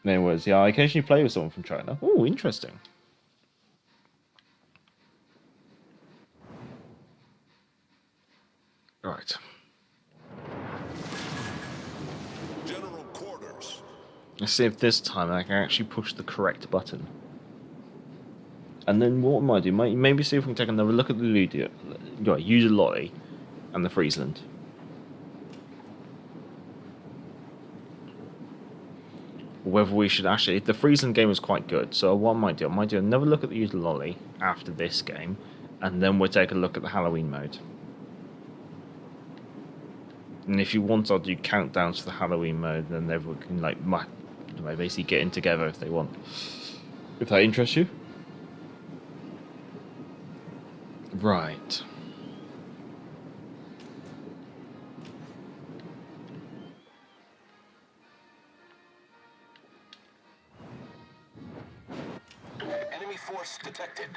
Anyways, yeah, I occasionally play with someone from China. Oh, interesting. Right. General quarters. Let's see if this time I can actually push the correct button. And then what might I do? Maybe see if we can take another look at the Udaloi and the Friesland. Whether we should actually... The Friesland game was quite good, so what I might do another look at the Udaloi after this game, and then we'll take a look at the Halloween mode. And if you want, I'll do countdowns to the Halloween mode, and then everyone can basically get in together if they want. If that interests you. Right. Enemy force detected.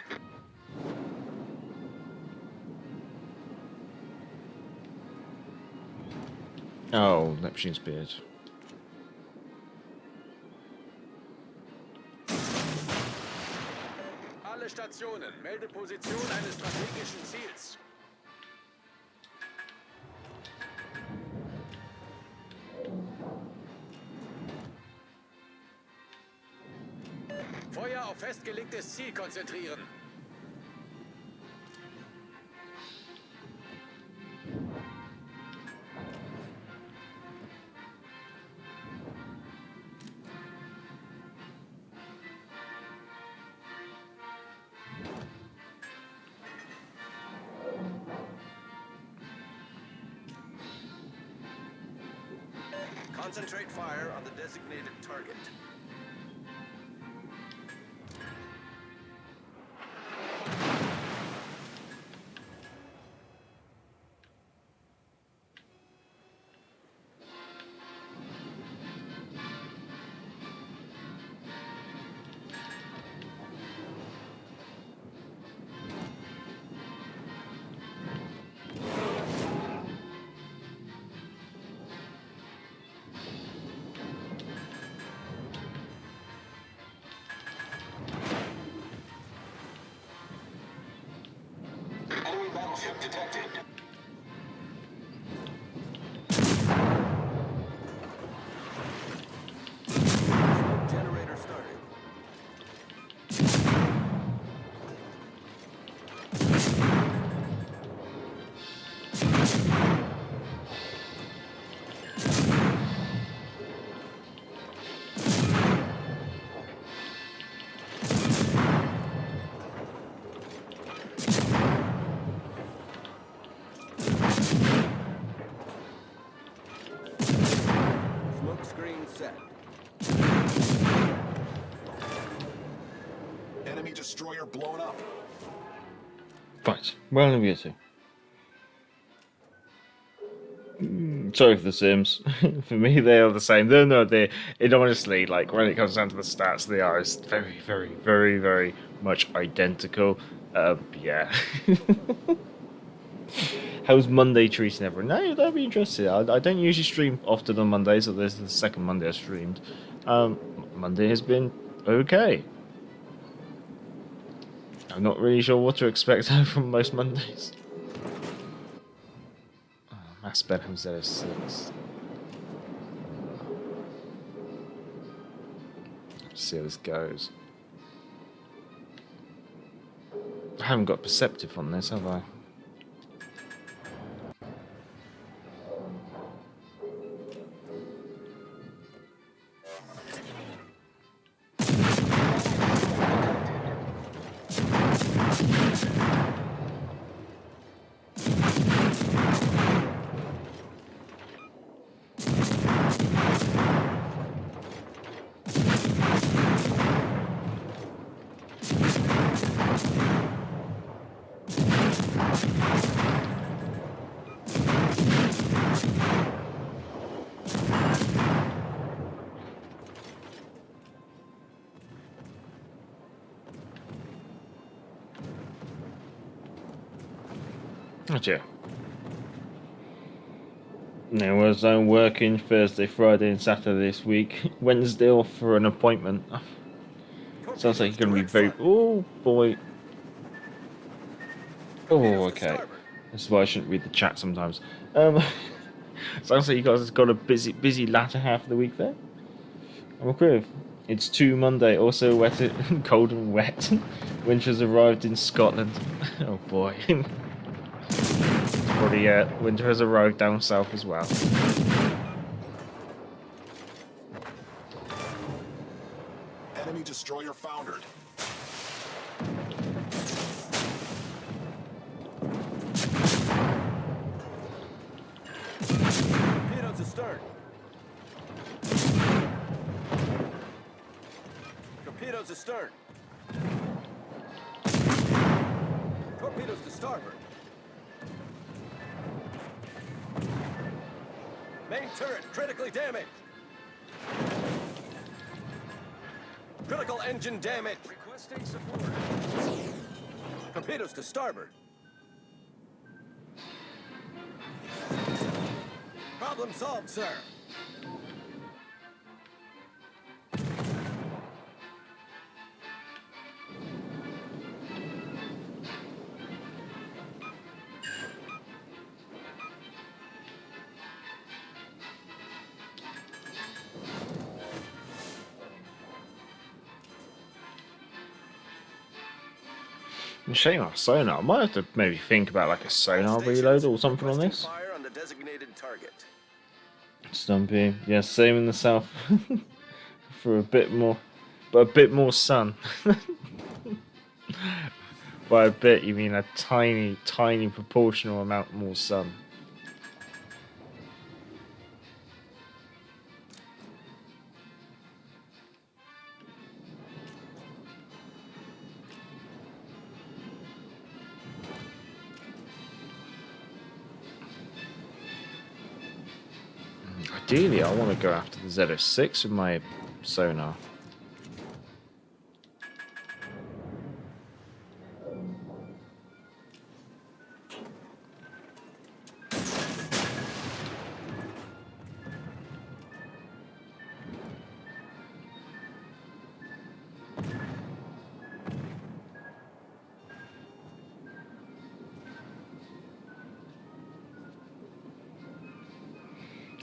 Oh, Neptune's beard. Alle Stationen, melde Position eines strategischen Ziels. Feuer auf festgelegtes Ziel konzentrieren. Concentrate fire on the designated target. Enemy battleship detected. Generator started. Enemy destroyer blown up. Right, where are we to? Sorry for the Sims. For me, they are the same. It honestly, like, when it comes down to the stats, they are very, very, very, very much identical. Yeah. How's Monday treating everyone? No, that'd be interesting. I don't usually stream often on Mondays, so this is the second Monday I streamed. Monday has been okay. I'm not really sure what to expect from most Mondays. Mass Benham 06. Let's see how this goes. I haven't got perceptive on this, have I? Oh dear. Now, was I working Thursday, Friday, and Saturday this week? Wednesday off for an appointment. Sounds like you're going to be very. Oh boy. Oh, okay. This is why I shouldn't read the chat sometimes. Sounds like you guys have got a busy latter half of the week there. I'm okay. It's 2 Monday, also wet, cold and wet. Winter's arrived in Scotland. Oh boy. Probably, winter has arrived down south as well. Enemy destroyer foundered. Torpedoes astern. Torpedoes astern. Torpedoes to starboard. Main turret critically damaged. Critical engine damage. Requesting support. Torpedoes to starboard. Problem solved, sir. Shame on sonar. I might have to maybe think about like a sonar reload or something on this. Fire on the designated target. Stumpy. Yeah, same in the south. For a bit more, but a bit more sun. By a bit, you mean a tiny proportional amount more sun. Ideally, I want to go after the Z06 with my sonar.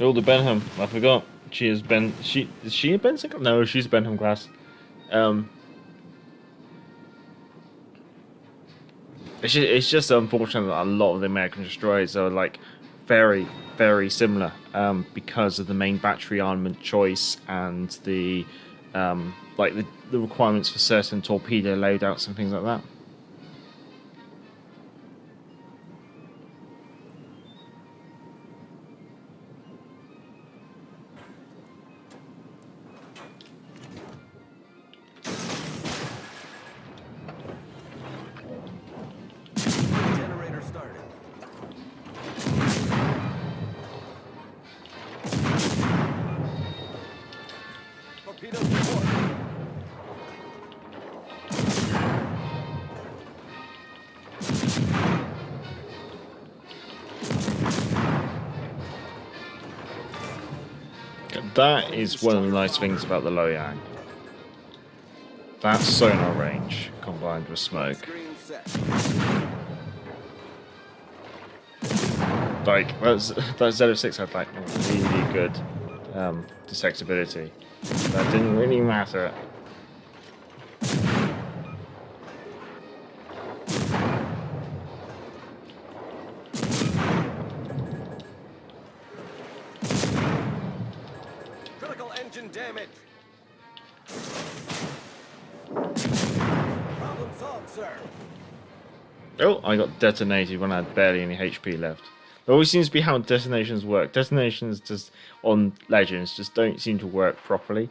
Oh, the Benham. I forgot. She is Ben. Is she a Benson? No, she's a Benham class. It's just unfortunate that a lot of the American destroyers are like very, very similar because of the main battery armament choice and the like the requirements for certain torpedo loadouts and things like that. That is one of the nice things about the Loyang. That sonar range combined with smoke. Like, that Z06 had like really good detectability. That didn't really matter. Critical engine damage. Problem solved, sir. Oh, I got detonated when I had barely any HP left. It always seems to be how detonations work. Detonations just on Legends just don't seem to work properly.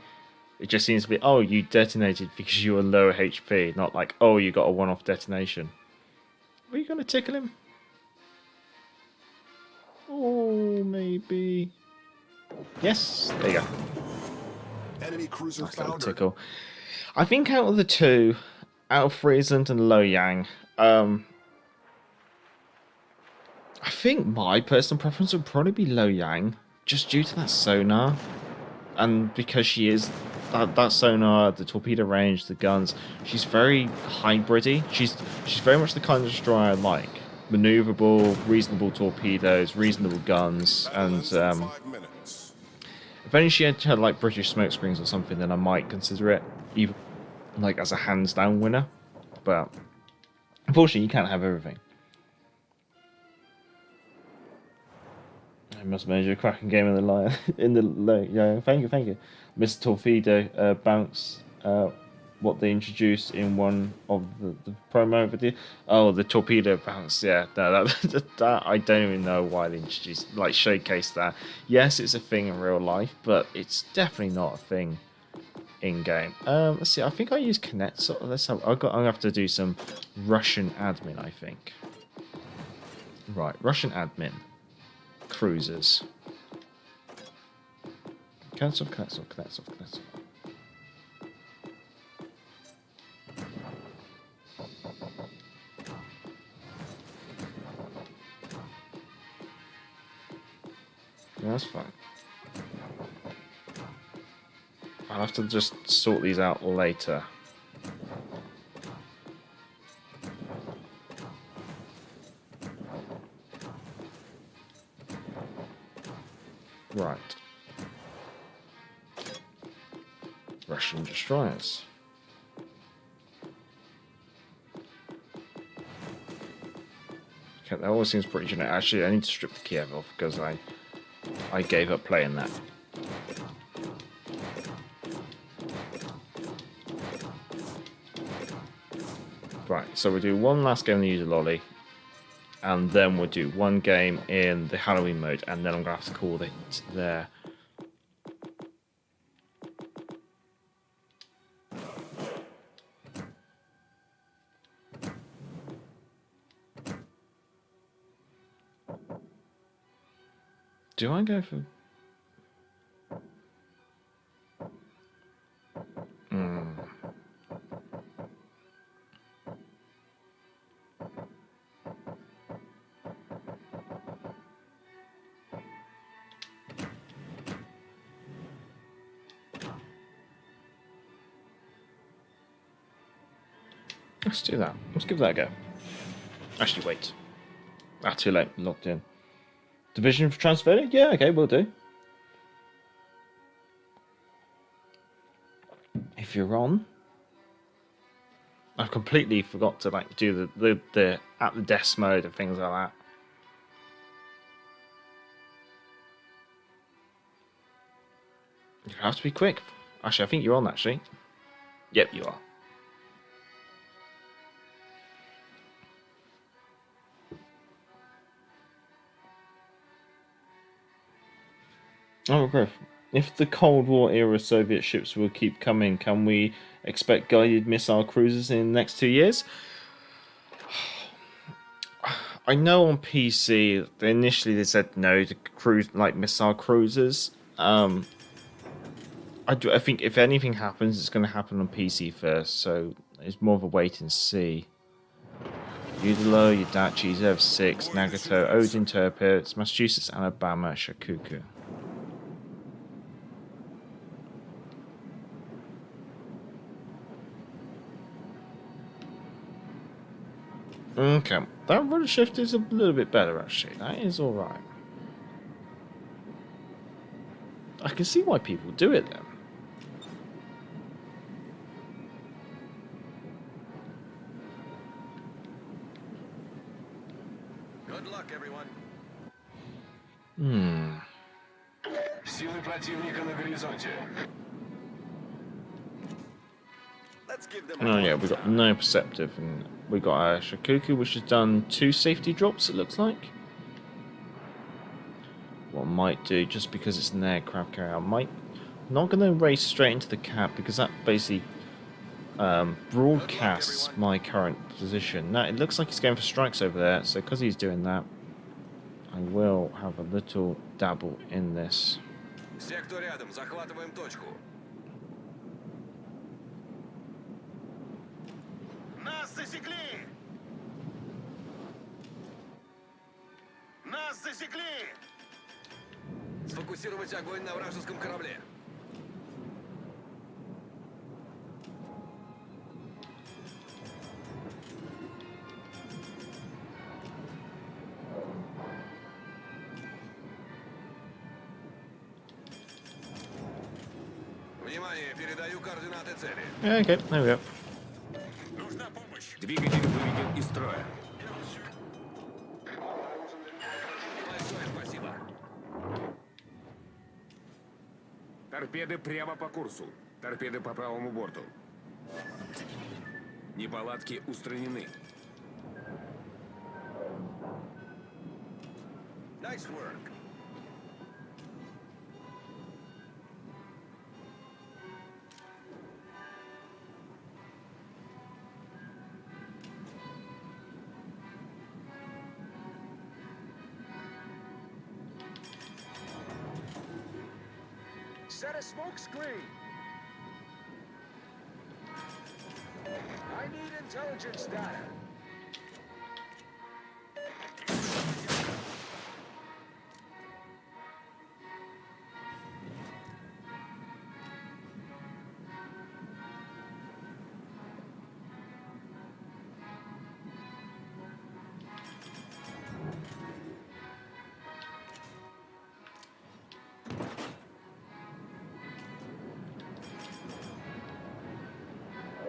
It just seems to be, oh, you detonated because you were low HP, not like, oh, you got a one-off detonation. Are you going to tickle him? Oh, maybe. Yes, there you go. Enemy cruiser Nice little foundered. tickle. I think out of the two, out of Friesland and Loyang, I think my personal preference would probably be Loyang, just due to that sonar, and because she is that sonar, the torpedo range, the guns. She's very hybridy. She's very much the kind of destroyer I like. Maneuverable, reasonable torpedoes, reasonable guns, and if only she had like British smoke screens or something, then I might consider it, even like as a hands down winner. But unfortunately, you can't have everything. I must measure a cracking game in the line yeah, thank you. Mr. Torpedo bounce what they introduced in one of the promo video. Oh, the torpedo bounce, yeah. No, that I don't even know why they introduced, like, showcased that. Yes, it's a thing in real life, but it's definitely not a thing in game. Let's see. I think I use Connect. So I'm gonna have to do some Russian admin, I think. Right, Russian admin. Cruisers. Cancel. Yeah, that's fine. I'll have to just sort these out later. Right. Russian destroyers. Okay, that always seems pretty generic. Actually, I need to strip the Kiev off because I gave up playing that. Right, so we'll do one last game in the Udaloi, and then we'll do one game in the Halloween mode, and then I'm going to have to call it there. Do I go for... Let's do that. Let's give that a go. Actually, wait. Ah, too late. Locked in. Division for Transylvania? Yeah, okay, we'll do. If you're on, I've completely forgot to like do the at the desk mode and things like that. You have to be quick. Actually, I think you're on actually. Yep, you are. Oh, Griff. If the Cold War era Soviet ships will keep coming, can we expect guided missile cruisers in the next 2 years? I know on PC, initially they said no to cruise like missile cruisers. I think if anything happens, it's going to happen on PC first, so it's more of a wait and see. Udaloi, Udachi, Zev6, Nagato, Odin Turpitz, Massachusetts, Alabama, Shakuku. Okay, that rudder shift is a little bit better actually. That is alright. I can see why people do it then. Good luck, everyone. Силы противника на горизонте. Let's give them Oh yeah, we've got no perceptive, and we got a Shikoku which has done 2 safety drops, it looks like. What I might do, just because it's an aircraft carrier, I might not going to race straight into the cap because that basically broadcasts my current position. Now it looks like he's going for strikes over there, so because he's doing that, I will have a little dabble in this. Все, кто рядом, захватываем точку. Нас засекли! Нас засекли! Сфокусировать огонь на вражеском корабле. Внимание, передаю координаты цели. Okay, there we go. Нужна помощь. Двигатель выведен из строя. Большое спасибо. Торпеды прямо по курсу. Торпеды по правому борту. Неполадки устранены. Nice work. Set a smoke screen. I need intelligence data.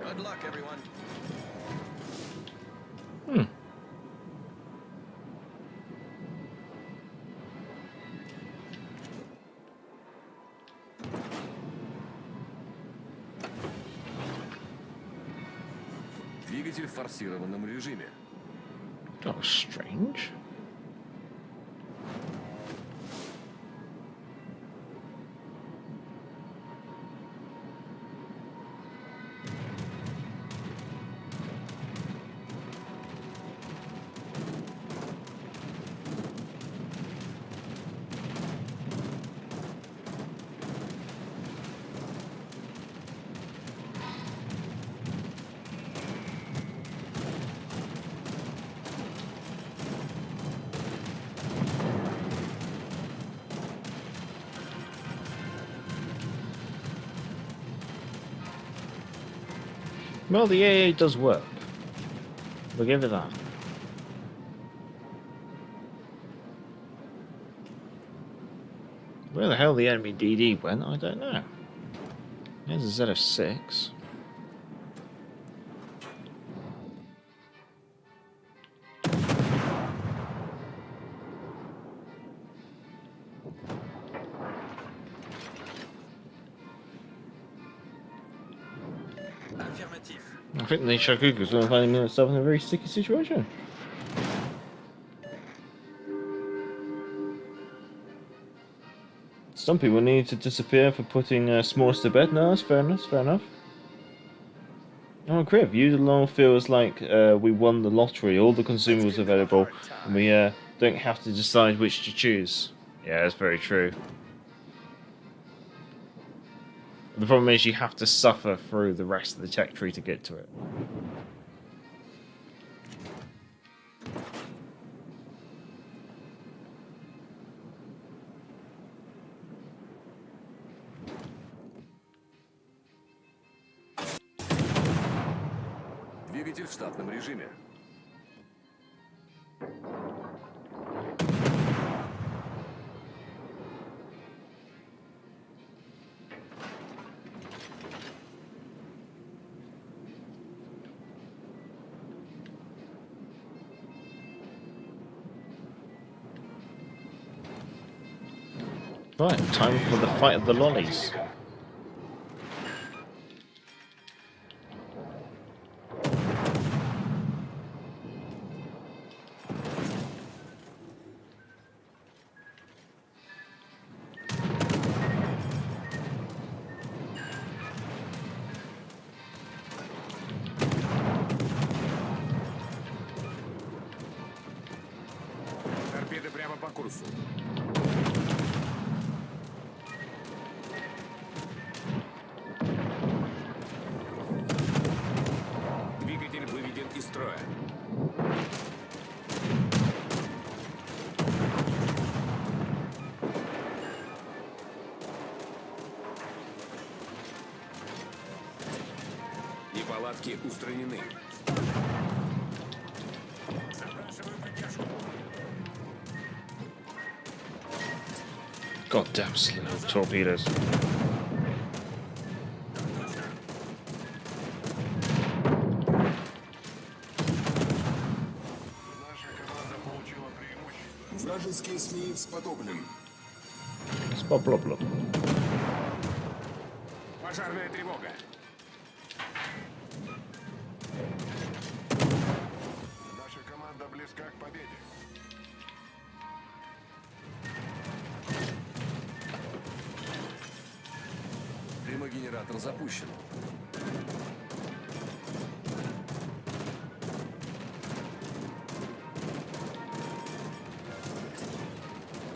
Good luck, everyone. Двигатель в форсированном режиме. That was strange. Well, the AA does work. We'll give it that. Where the hell the enemy DD went, I don't know. There's a Z06. I think the Shakuku's going to find himself in a very sticky situation. Some people need to disappear for putting s'mores to bed. No, that's fair enough, fair enough. Oh, Crib, Udaloi feels like we won the lottery, all the consumables available, and we don't have to decide which to choose. Yeah, that's very true. The problem is you have to suffer through the rest of the tech tree to get to it. Двигатель в штатном режиме. Right, time for the fight of the lollies. Торпеды прямо по курсу. Двигатель выведен из строя. Неполадки устранены. Забрасываю поддержку. Goddamn slow torpedoes. Вражеский эсминец потоплен. Споблобло. Пожарная тревога. Наша команда близка к победе. Дымогенератор запущен.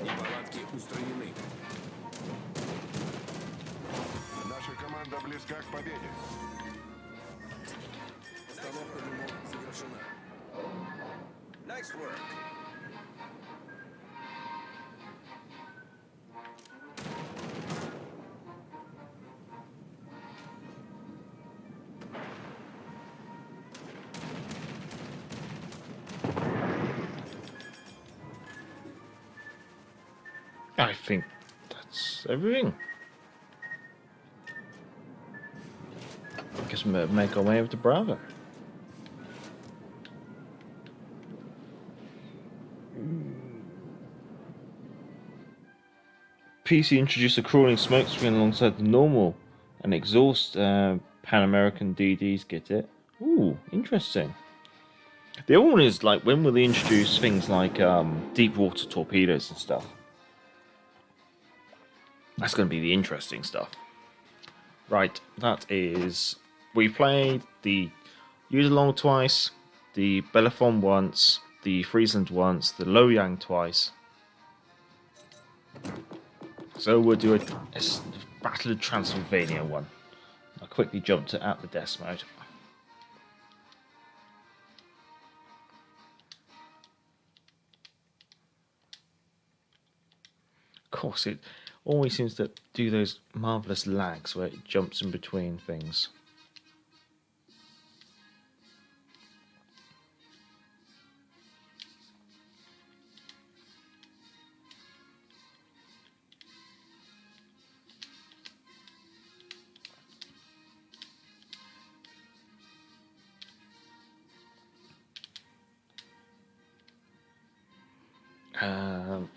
Неполадки устранены. Наша команда близка к победе. Установка дымов завершена. Nice work. I think that's everything. I guess we'll make our way over to Bravo. PC introduced a crawling smoke screen alongside the normal and exhaust Pan American DDs, get it? Ooh, interesting. The other one is like, when will they introduce things like deep water torpedoes and stuff? That's going to be the interesting stuff. Right, that is... We played the Udaloi twice, the Bellerphon once, the Friesland once, the Loyang twice. So we'll do a Battle of Transylvania one. I'll quickly jump to at the desk mode. Of course, it always seems to do those marvellous lags where it jumps in between things.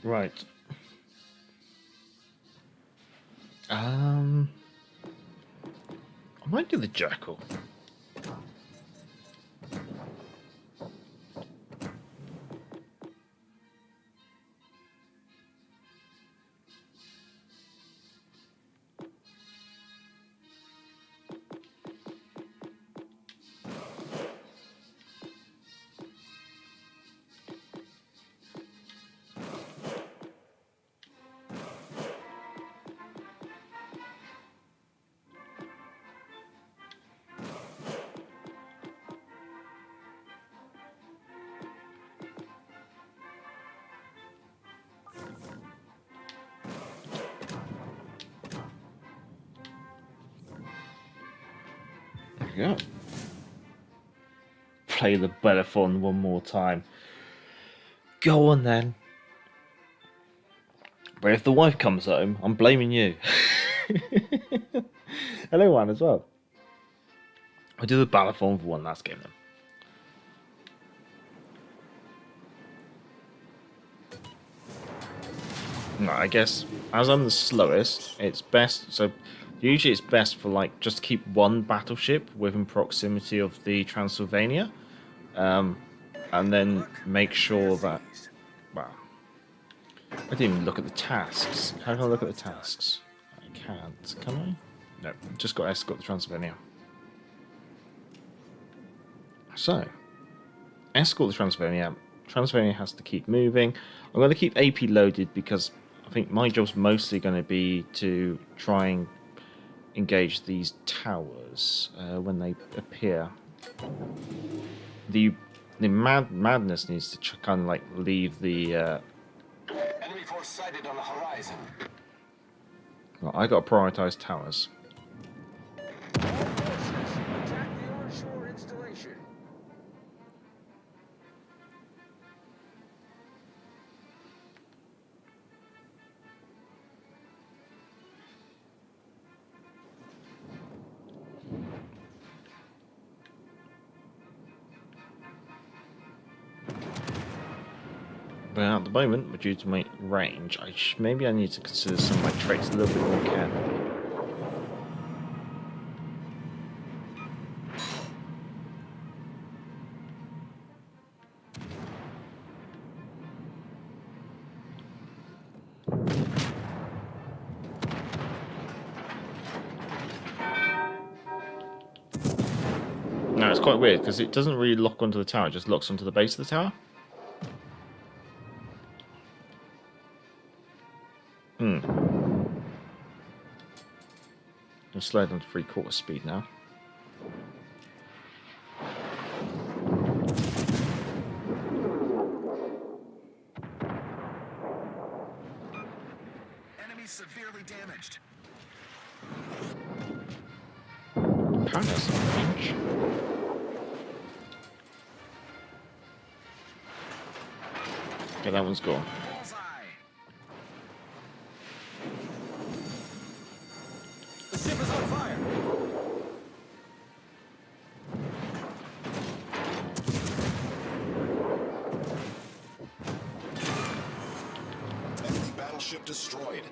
Right. I might do the Jackal. Go. Play the Bellerphon one more time. Go on then. But if the wife comes home, I'm blaming you. Hello, Juan, as well. I'll do the Bellerphon for one last game then. No, I guess as I'm the slowest, it's best. So usually it's best for like just keep one battleship within proximity of the Transylvania, and then make sure that. Well, I didn't even look at the tasks. How can I look at the tasks? I can't. Can I? No, just got to escort the Transylvania. So, escort the Transylvania. Transylvania has to keep moving. I'm going to keep AP loaded because I think my job's mostly going to be to try and engage these towers when they appear. The madness needs to kind of like leave the. Enemy force sighted on the horizon. Well, I got to prioritize towers. Attack the onshore installation. But at the moment, we're due to my range. Maybe I need to consider some of my traits a little bit more carefully. No, it's quite weird because it doesn't really lock onto the tower; it just locks onto the base of the tower. I'll slow down to 3/4 speed now. Enemy severely damaged. Apparently that's not range. Okay, that one's gone. The ship is on fire. Enemy battleship destroyed.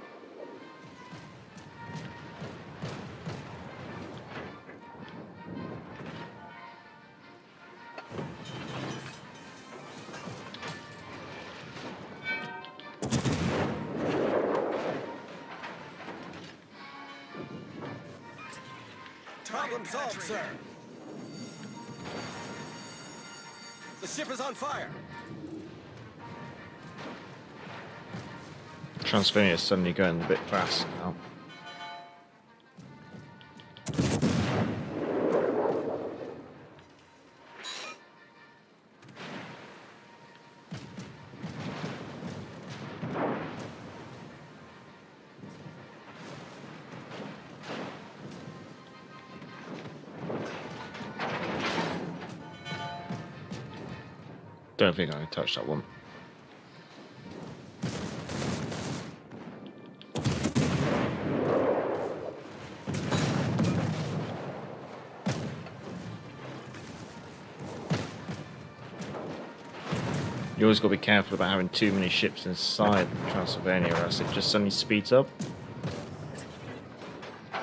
Problem solved, sir. The ship is on fire. Transylvania is suddenly going a bit fast now. Don't think I can touch that one. You always got to be careful about having too many ships inside Transylvania, or else it just suddenly speeds up. I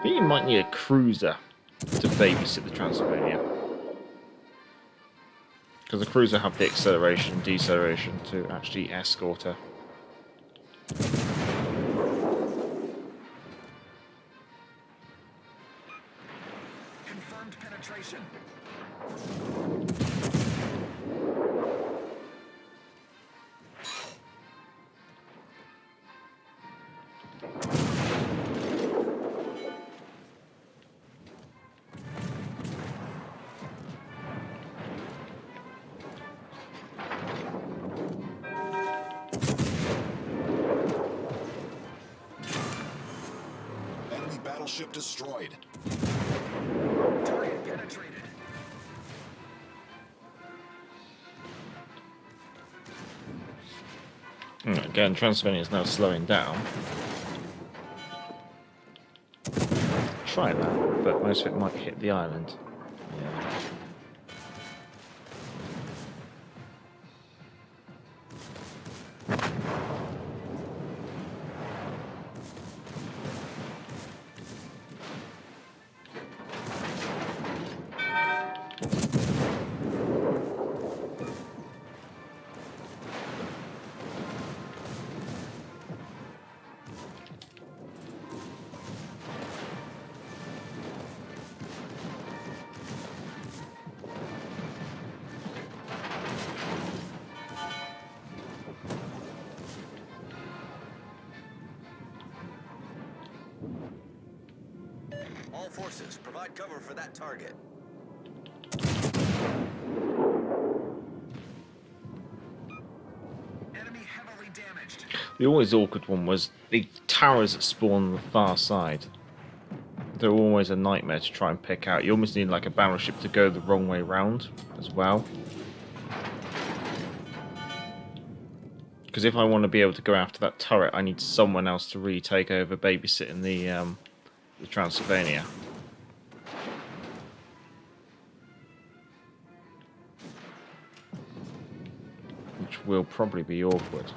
think you might need a cruiser to babysit the Transylvania. Because the cruiser have the acceleration and deceleration to actually escort her. Confirmed penetration. Battleship destroyed. Target penetrated. Again, Transylvania is now slowing down. Try that, but most of it might hit the island. Yeah. All forces, provide cover for that target. Enemy heavily damaged. The always awkward one was the towers that spawn on the far side. They're always a nightmare to try and pick out. You almost need like a battleship to go the wrong way round as well. Because if I want to be able to go after that turret, I need someone else to really take over babysitting the Transylvania. Which will probably be awkward.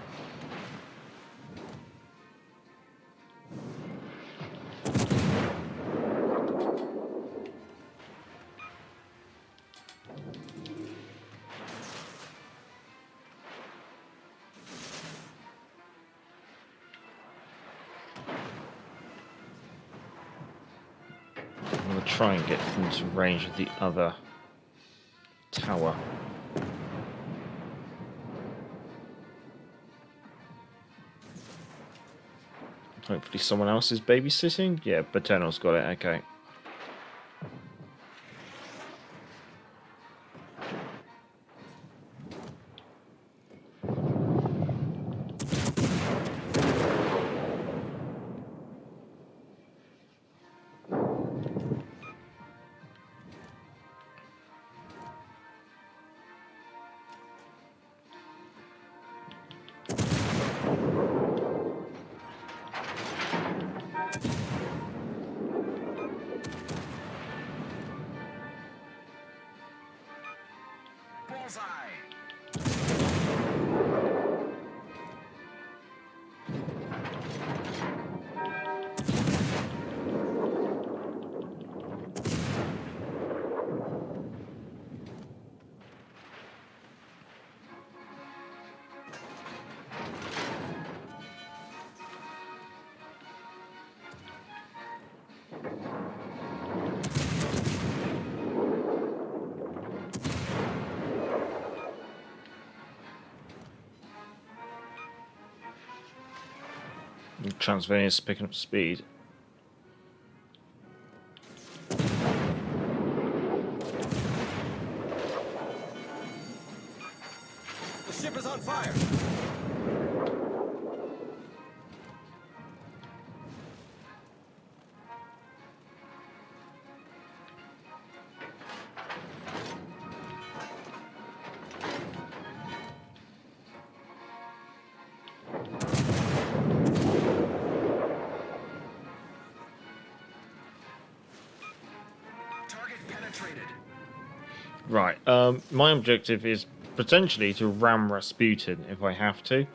I'm going to try and get into range of the other tower. Hopefully someone else is babysitting. Yeah, Paternal's got it, okay. Transylvania is picking up speed. The ship is on fire. Right, my objective is potentially to ram Rasputin if I have to.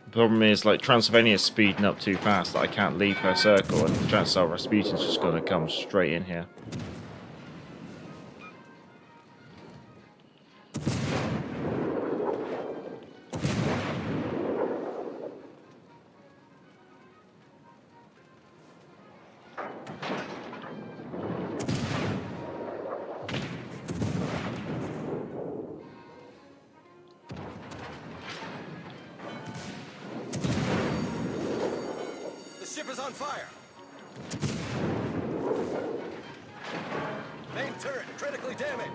The problem is, like, Transylvania is speeding up too fast that I can't leave her circle, and the chances are Rasputin's just going to come straight in here. On fire. Main turret critically damaged.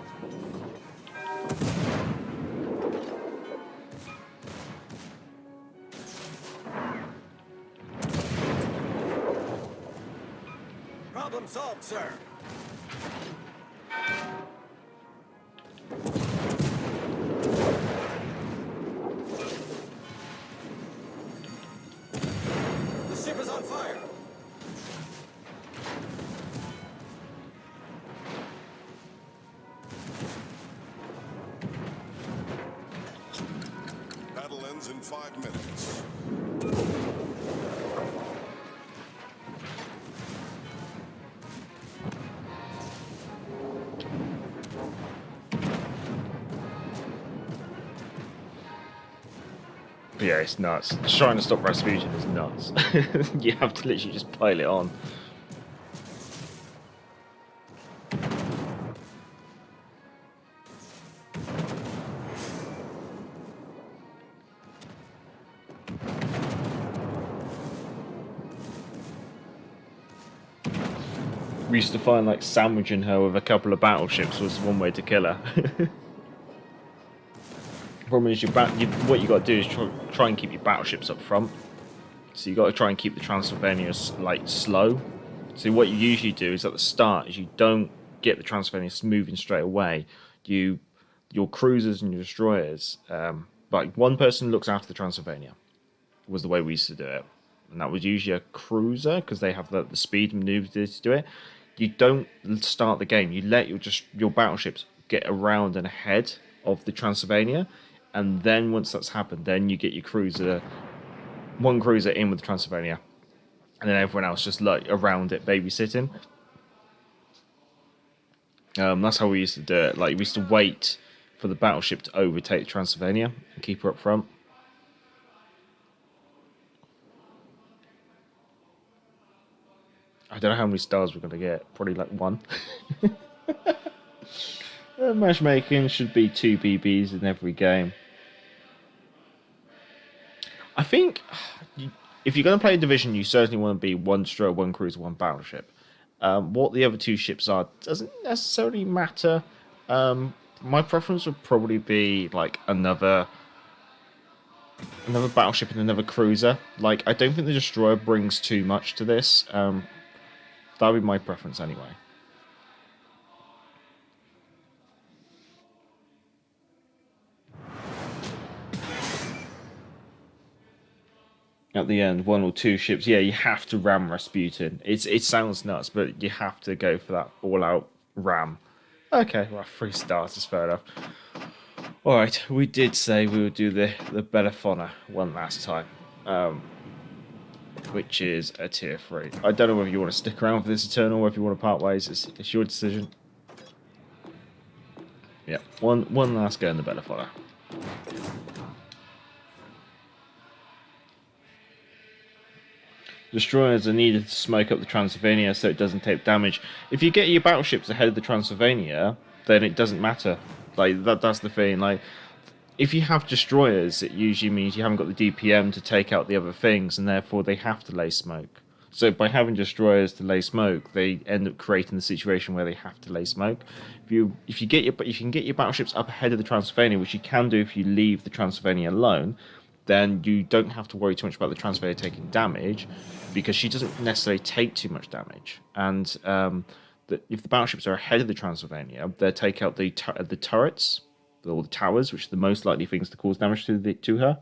Problem solved, sir. begins in 5 minutes. But yeah, it's nuts. Trying to stop Rasputin is nuts. You have to literally just pile it on. We used to find like sandwiching her with a couple of battleships was one way to kill her. Problem is, what you got to do is try and keep your battleships up front. So you got to try and keep the Transylvania like slow. So what you usually do is at the start is you don't get the Transylvania moving straight away. Your cruisers and your destroyers, like one person looks after the Transylvania, was the way we used to do it, and that was usually a cruiser because they have the speed and maneuver to do it. You don't start the game. You let your battleships get around and ahead of the Transylvania. And then once that's happened, then you get your cruiser, one cruiser in with the Transylvania, and then everyone else just like around it, babysitting. That's how we used to do it. Like we used to wait for the battleship to overtake the Transylvania and keep her up front. I don't know how many stars we're gonna get. Probably like 1. Matchmaking should be 2 BBs in every game. I think if you're going to play a division, you certainly want to be 1 destroyer, 1 cruiser, 1 battleship. What the other 2 ships are doesn't necessarily matter. My preference would probably be like another battleship and another cruiser. Like I don't think the destroyer brings too much to this. That would be my preference anyway. At the end, 1 or 2 ships. Yeah, you have to ram Rasputin. It sounds nuts, but you have to go for that all-out ram. Okay, well, 3 stars is fair enough. Alright, we did say we would do the Bellerphon one last time. Which is a tier 3. I don't know whether you want to stick around for this Eternal or if you want to part ways. It's your decision. Yeah, one last go in the Bellerphon. Destroyers are needed to smoke up the Transylvania so it doesn't take damage. If you get your battleships ahead of the Transylvania, then it doesn't matter. Like that's the thing. Like if you have destroyers, it usually means you haven't got the DPM to take out the other things, and therefore they have to lay smoke. So by having destroyers to lay smoke, they end up creating the situation where they have to lay smoke. If you can get your battleships up ahead of the Transylvania, which you can do if you leave the Transylvania alone, then you don't have to worry too much about the Transylvania taking damage, because she doesn't necessarily take too much damage. And if the battleships are ahead of the Transylvania, they take out the turrets or the towers, which are the most likely things to cause damage to her.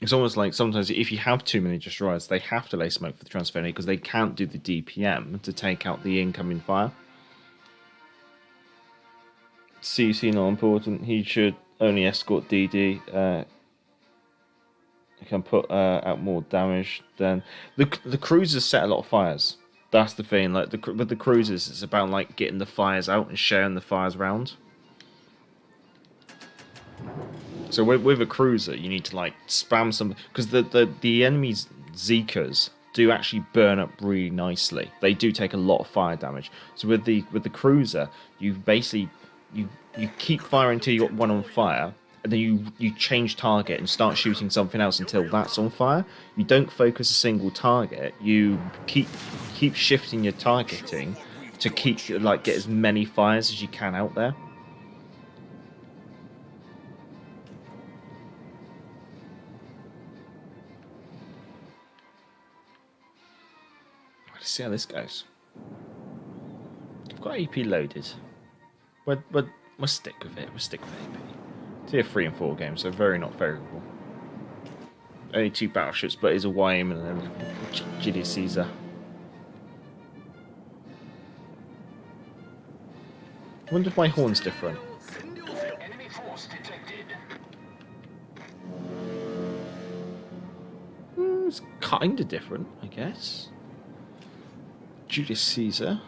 It's almost like sometimes if you have too many destroyers, they have to lay smoke for the Transylvania because they can't do the DPM to take out the incoming fire. CC not important. He should only escort DD. He can put out more damage. Then the cruisers set a lot of fires. That's the thing. Like with the cruisers, it's about like getting the fires out and sharing the fires around. So with a cruiser, you need to like spam some, because the enemy's Zekas do actually burn up really nicely. They do take a lot of fire damage. So with the cruiser, you basically you keep firing until you got one on fire, and then you change target and start shooting something else until that's on fire. You don't focus a single target. You keep shifting your targeting to get as many fires as you can out there. Let's see how this goes. I've got AP loaded. We'll stick with it. We'll stick with AP. Tier 3 and 4 games, so very not favourable. Only 2 battleships, but it's a YM and then Julius Caesar. I wonder if my horn's different. Enemy force detected. It's kind of different, I guess. Julius Caesar.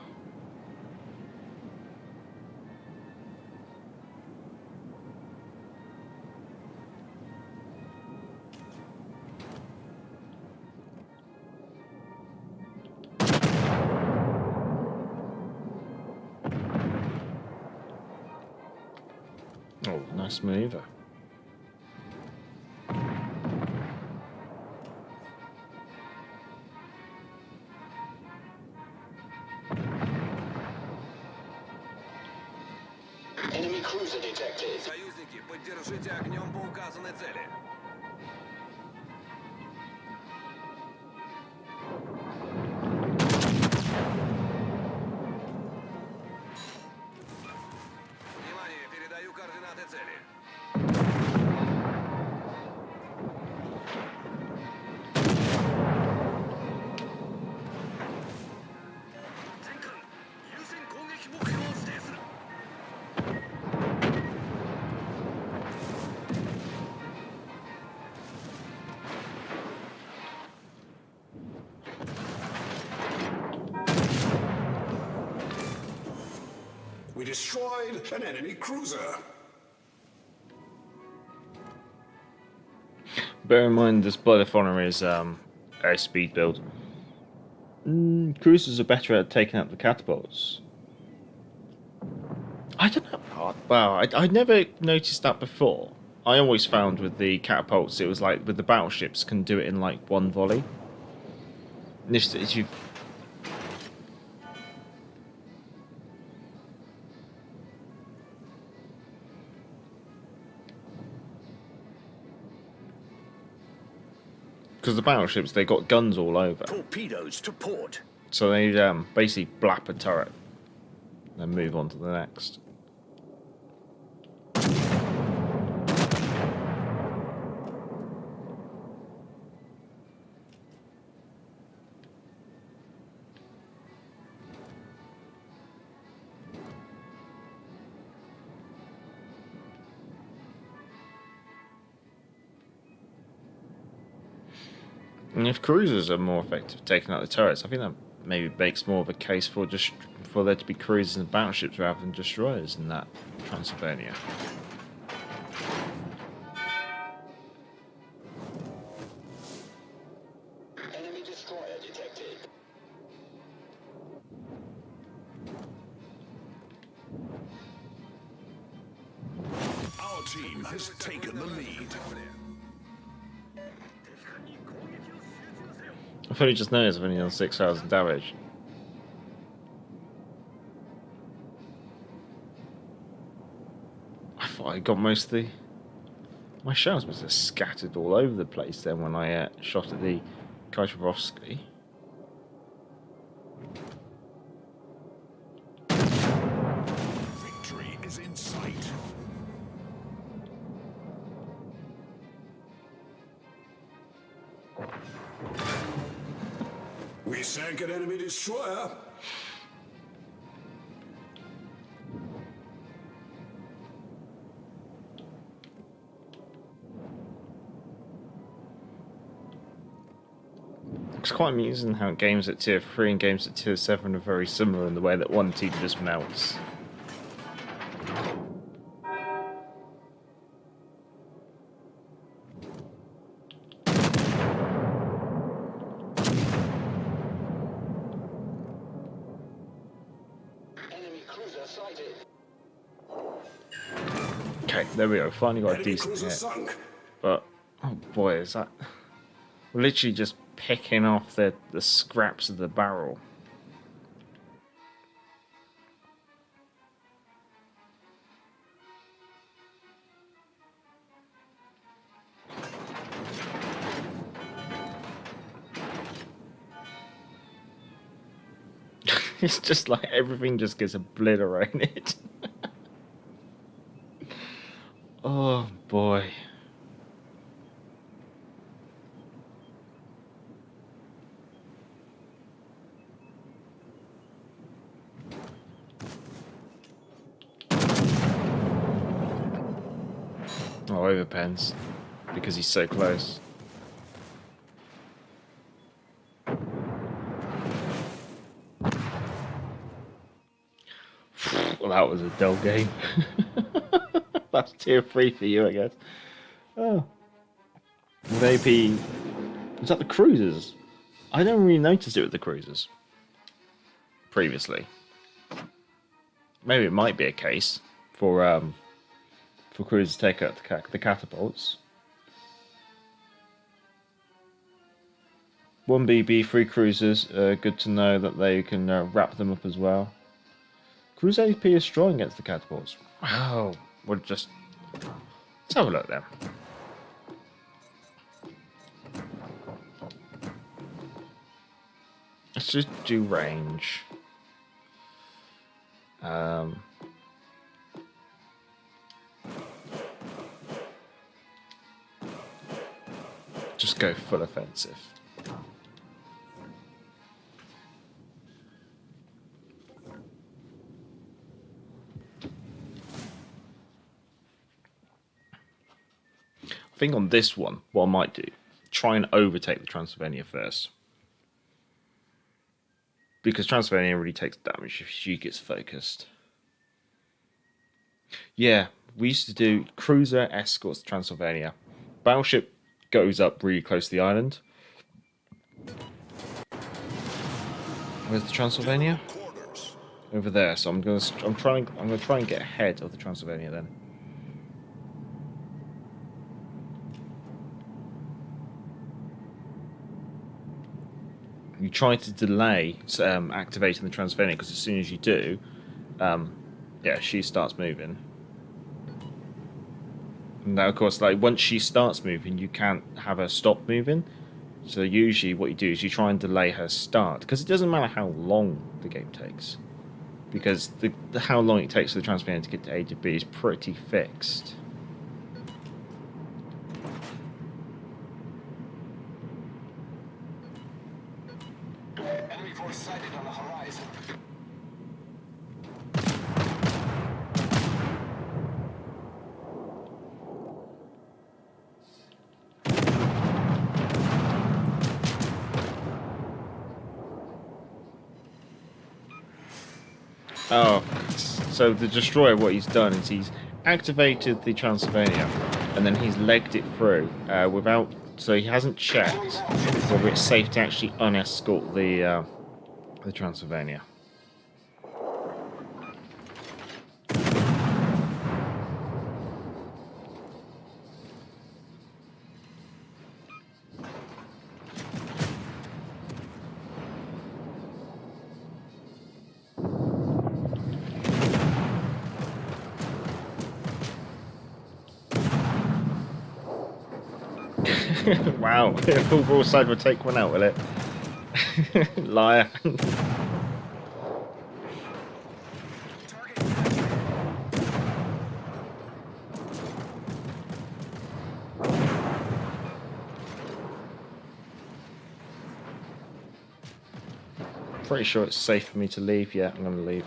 Oh, nice maneuver. Enemy cruiser detected. Союзники, поддержите огнем по указанной цели. Внимание, передаю координаты цели. We destroyed an enemy cruiser. Bear in mind, this Bellerphon is a speed build. Cruisers are better at taking out the catapults. I don't know. Wow, I never noticed that before. I always found with the catapults, it was like with the battleships can do it in like one volley. And if you because the battleships, they got guns all over. Torpedoes to port. So they basically blap a turret and move on to the next. And if cruisers are more effective at taking out the turrets, I think that maybe makes more of a case for just for there to be cruisers and battleships rather than destroyers in that Transylvania. Enemy destroyer detected. Our team has taken the lead. I've only just noticed I've only done 6,000 damage. I thought I got most of the... My shells must have scattered all over the place then when I shot at the Kaiserovsky. Victory is in sight. We sank an enemy destroyer. It's quite amusing how games at tier 3 and games at tier 7 are very similar in the way that one team just melts. Enemy cruiser sighted. Okay, there we go, finally got a Enemy decent cruiser hit. sunk. But, oh boy, is that... We're literally just picking off the scraps of the barrel. It's just like everything just gets obliterated. Oh boy. Oh, overpens. Because he's so close. Well, that was a dull game. That's tier 3 for you, I guess. Oh. With AP... Was that the cruisers? I don't really notice it with the cruisers. Previously. Maybe it might be a case for cruisers to take out the catapults. 1 BB, 3 cruisers. Good to know that they can wrap them up as well. Cruise AP is strong against the catapults. Wow. We'll just... Let's have a look then. Let's just do range. Just go full offensive. I think on this one, what I might do, try and overtake the Transylvania first. Because Transylvania really takes damage if she gets focused. Yeah, we used to do cruiser escorts to Transylvania. Battleship goes up really close to the island. Where's the Transylvania? Over there. So I'm gonna try and get ahead of the Transylvania then. You try to delay activating the Transylvania because as soon as you do, yeah, she starts moving. And now, of course, like once she starts moving, you can't have her stop moving. So usually, what you do is you try and delay her start because it doesn't matter how long the game takes, because how long it takes for the Transylvania to get to A to B is pretty fixed. Enemy force sighted on the horizon. Oh, so the destroyer, what he's done is he's activated the Transylvania, and then he's legged it through without. So he hasn't checked whether it's safe to actually unescort the Transylvania. Wow, full broadside will take one out, will it? Liar. Pretty sure it's safe for me to leave. Yeah, I'm going to leave.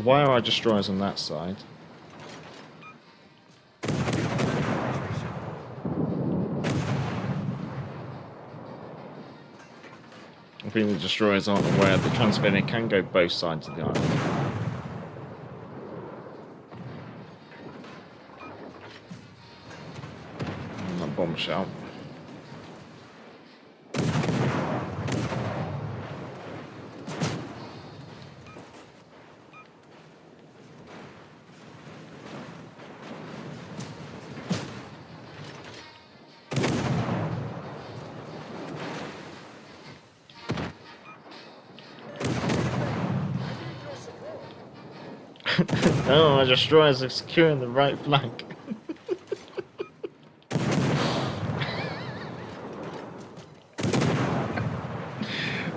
Why are our destroyers on that side? I think the destroyers aren't aware that Transylvania can go both sides of the island. And that bombshell. Oh, my destroyers are securing the right flank.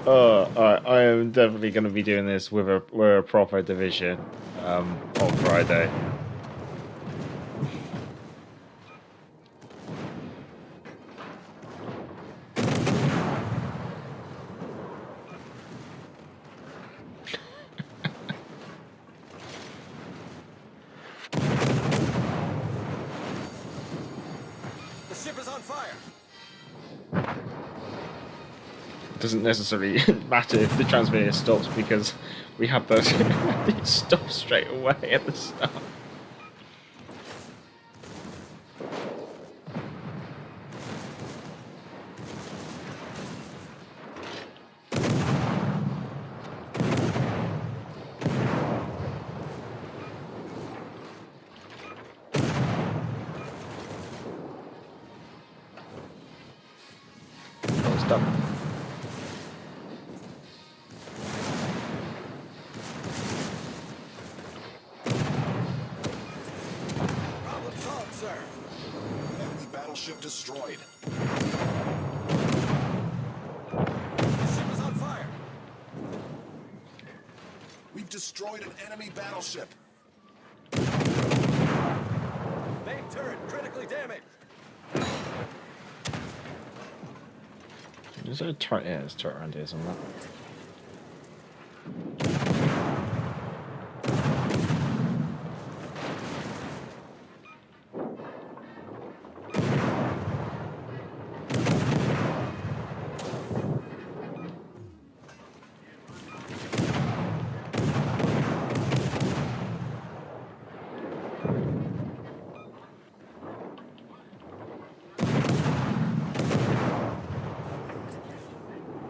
Oh, alright, I am definitely going to be doing this with a proper division on Friday. ship is on fire. It doesn't necessarily matter if the Transylvania stops because we have those they stop straight away at the start. Stop. Problem solved, sir. Enemy battleship destroyed. The ship is on fire. We've destroyed an enemy battleship. Main turret critically damaged. Is there a turret? Yeah, there's a turret around here somewhere.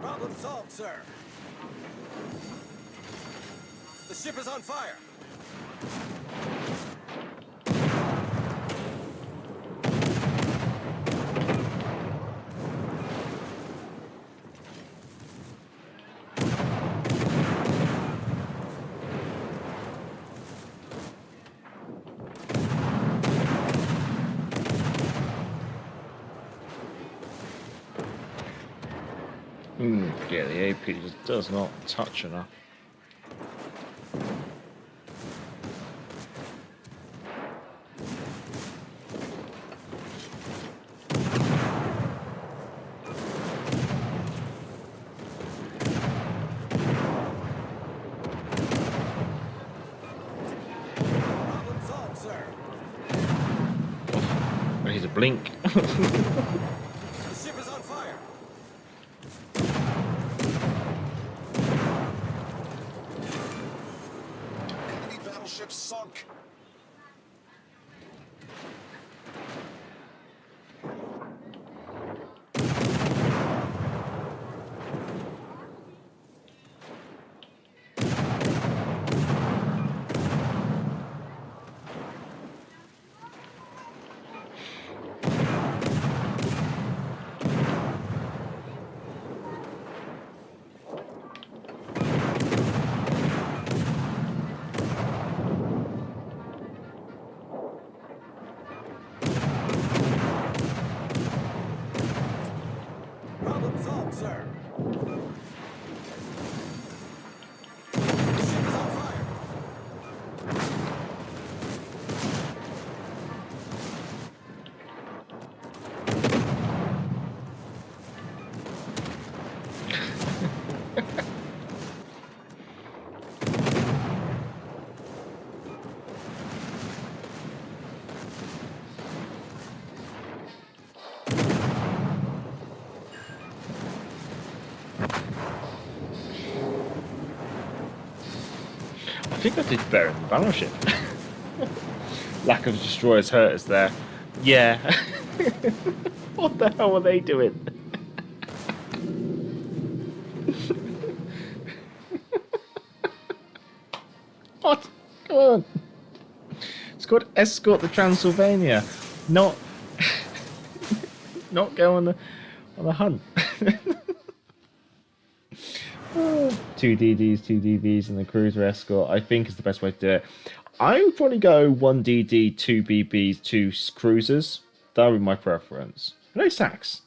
Problem solved, sir. The ship is on fire. Yeah, the AP just does not touch enough. Problem solved, sir. I need to blink. The ship is on fire. Enemy battleship sunk. Problem solved, sir. The ship is on fire. I think I did better in the battleship. Lack of destroyers hurt us there. Yeah. What the hell are they doing? What? Come on. It's called Escort the Transylvania. Not go on the hunt. 2 DDs, 2 DVs, and the cruiser escort, I think, is the best way to do it. I would probably go 1 DD, 2 BBs, 2 cruisers. That would be my preference. No sacks.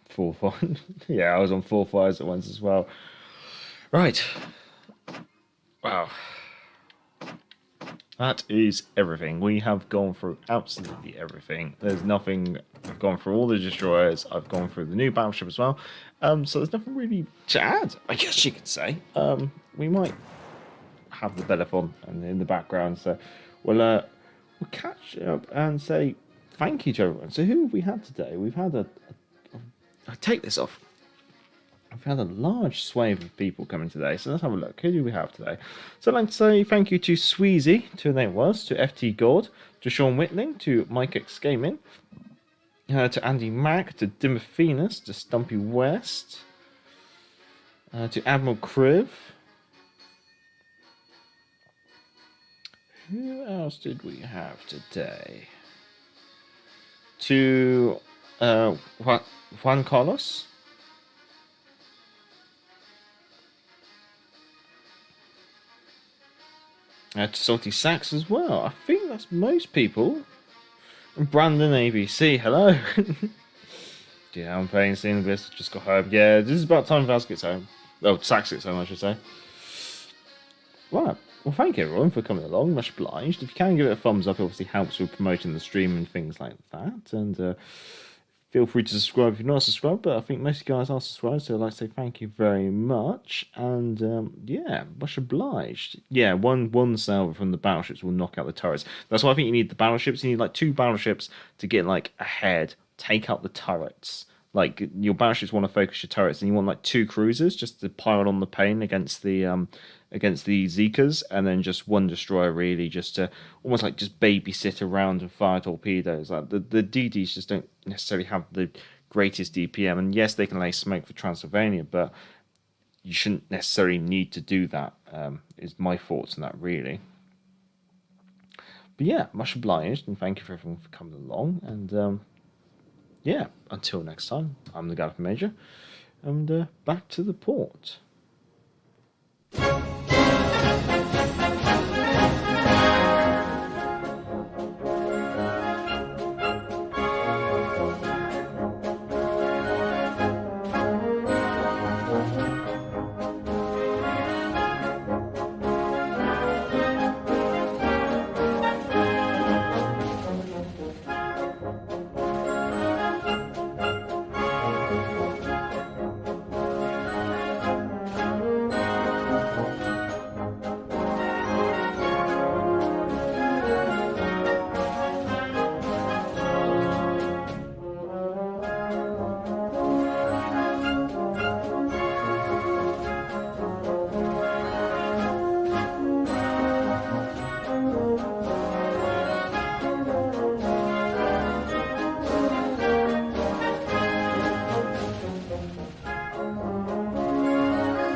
Full fire. Yeah, I was on 4 fires at once as well. Right. Wow. That is everything. We have gone through absolutely everything. There's nothing. I've gone through all the destroyers. I've gone through the new battleship as well. So there's nothing really to add, I guess you could say. We might have the Bellerphon and in the background. So we'll catch up and say thank you to everyone. So who have we had today? We've had I take this off. I've had a large swathe of people coming today, so let's have a look. Who do we have today? So I'd like to say thank you to Sweezy, to their was, to FT Gord, to Sean Whitling, to Mike X Gaming, to Andy Mack, to Dimophenus, to Stumpy West, to Admiral Kriv. Who else did we have today? To Juan Carlos. To Salty Sax as well. I think that's most people. And Brandon ABC, hello. Yeah, I'm playing Xenoblade, just got home. Yeah, this is about time Vaz gets home. Oh, Sax gets home, I should say. Right. Well, thank you everyone for coming along. Much obliged. If you can give it a thumbs up, it obviously helps with promoting the stream and things like that. And feel free to subscribe if you're not subscribed, but I think most of you guys are subscribed, so I'd like to say thank you very much. And yeah, much obliged. Yeah, one salvo from the battleships will knock out the turrets. That's why I think you need the battleships. You need like 2 battleships to get like ahead, take out the turrets. Like your battleships want to focus your turrets, and you want like 2 cruisers just to pile on the pain against the Zekas, and then just 1 destroyer really just to almost like just babysit around and fire torpedoes. Like the DDs just don't necessarily have the greatest DPM, and yes, they can lay smoke for Transylvania, but you shouldn't necessarily need to do that. Is my thoughts on that really. But yeah, much obliged, and thank you for everyone for coming along. And yeah, until next time, I'm the Gallifrey Major, and back to the port.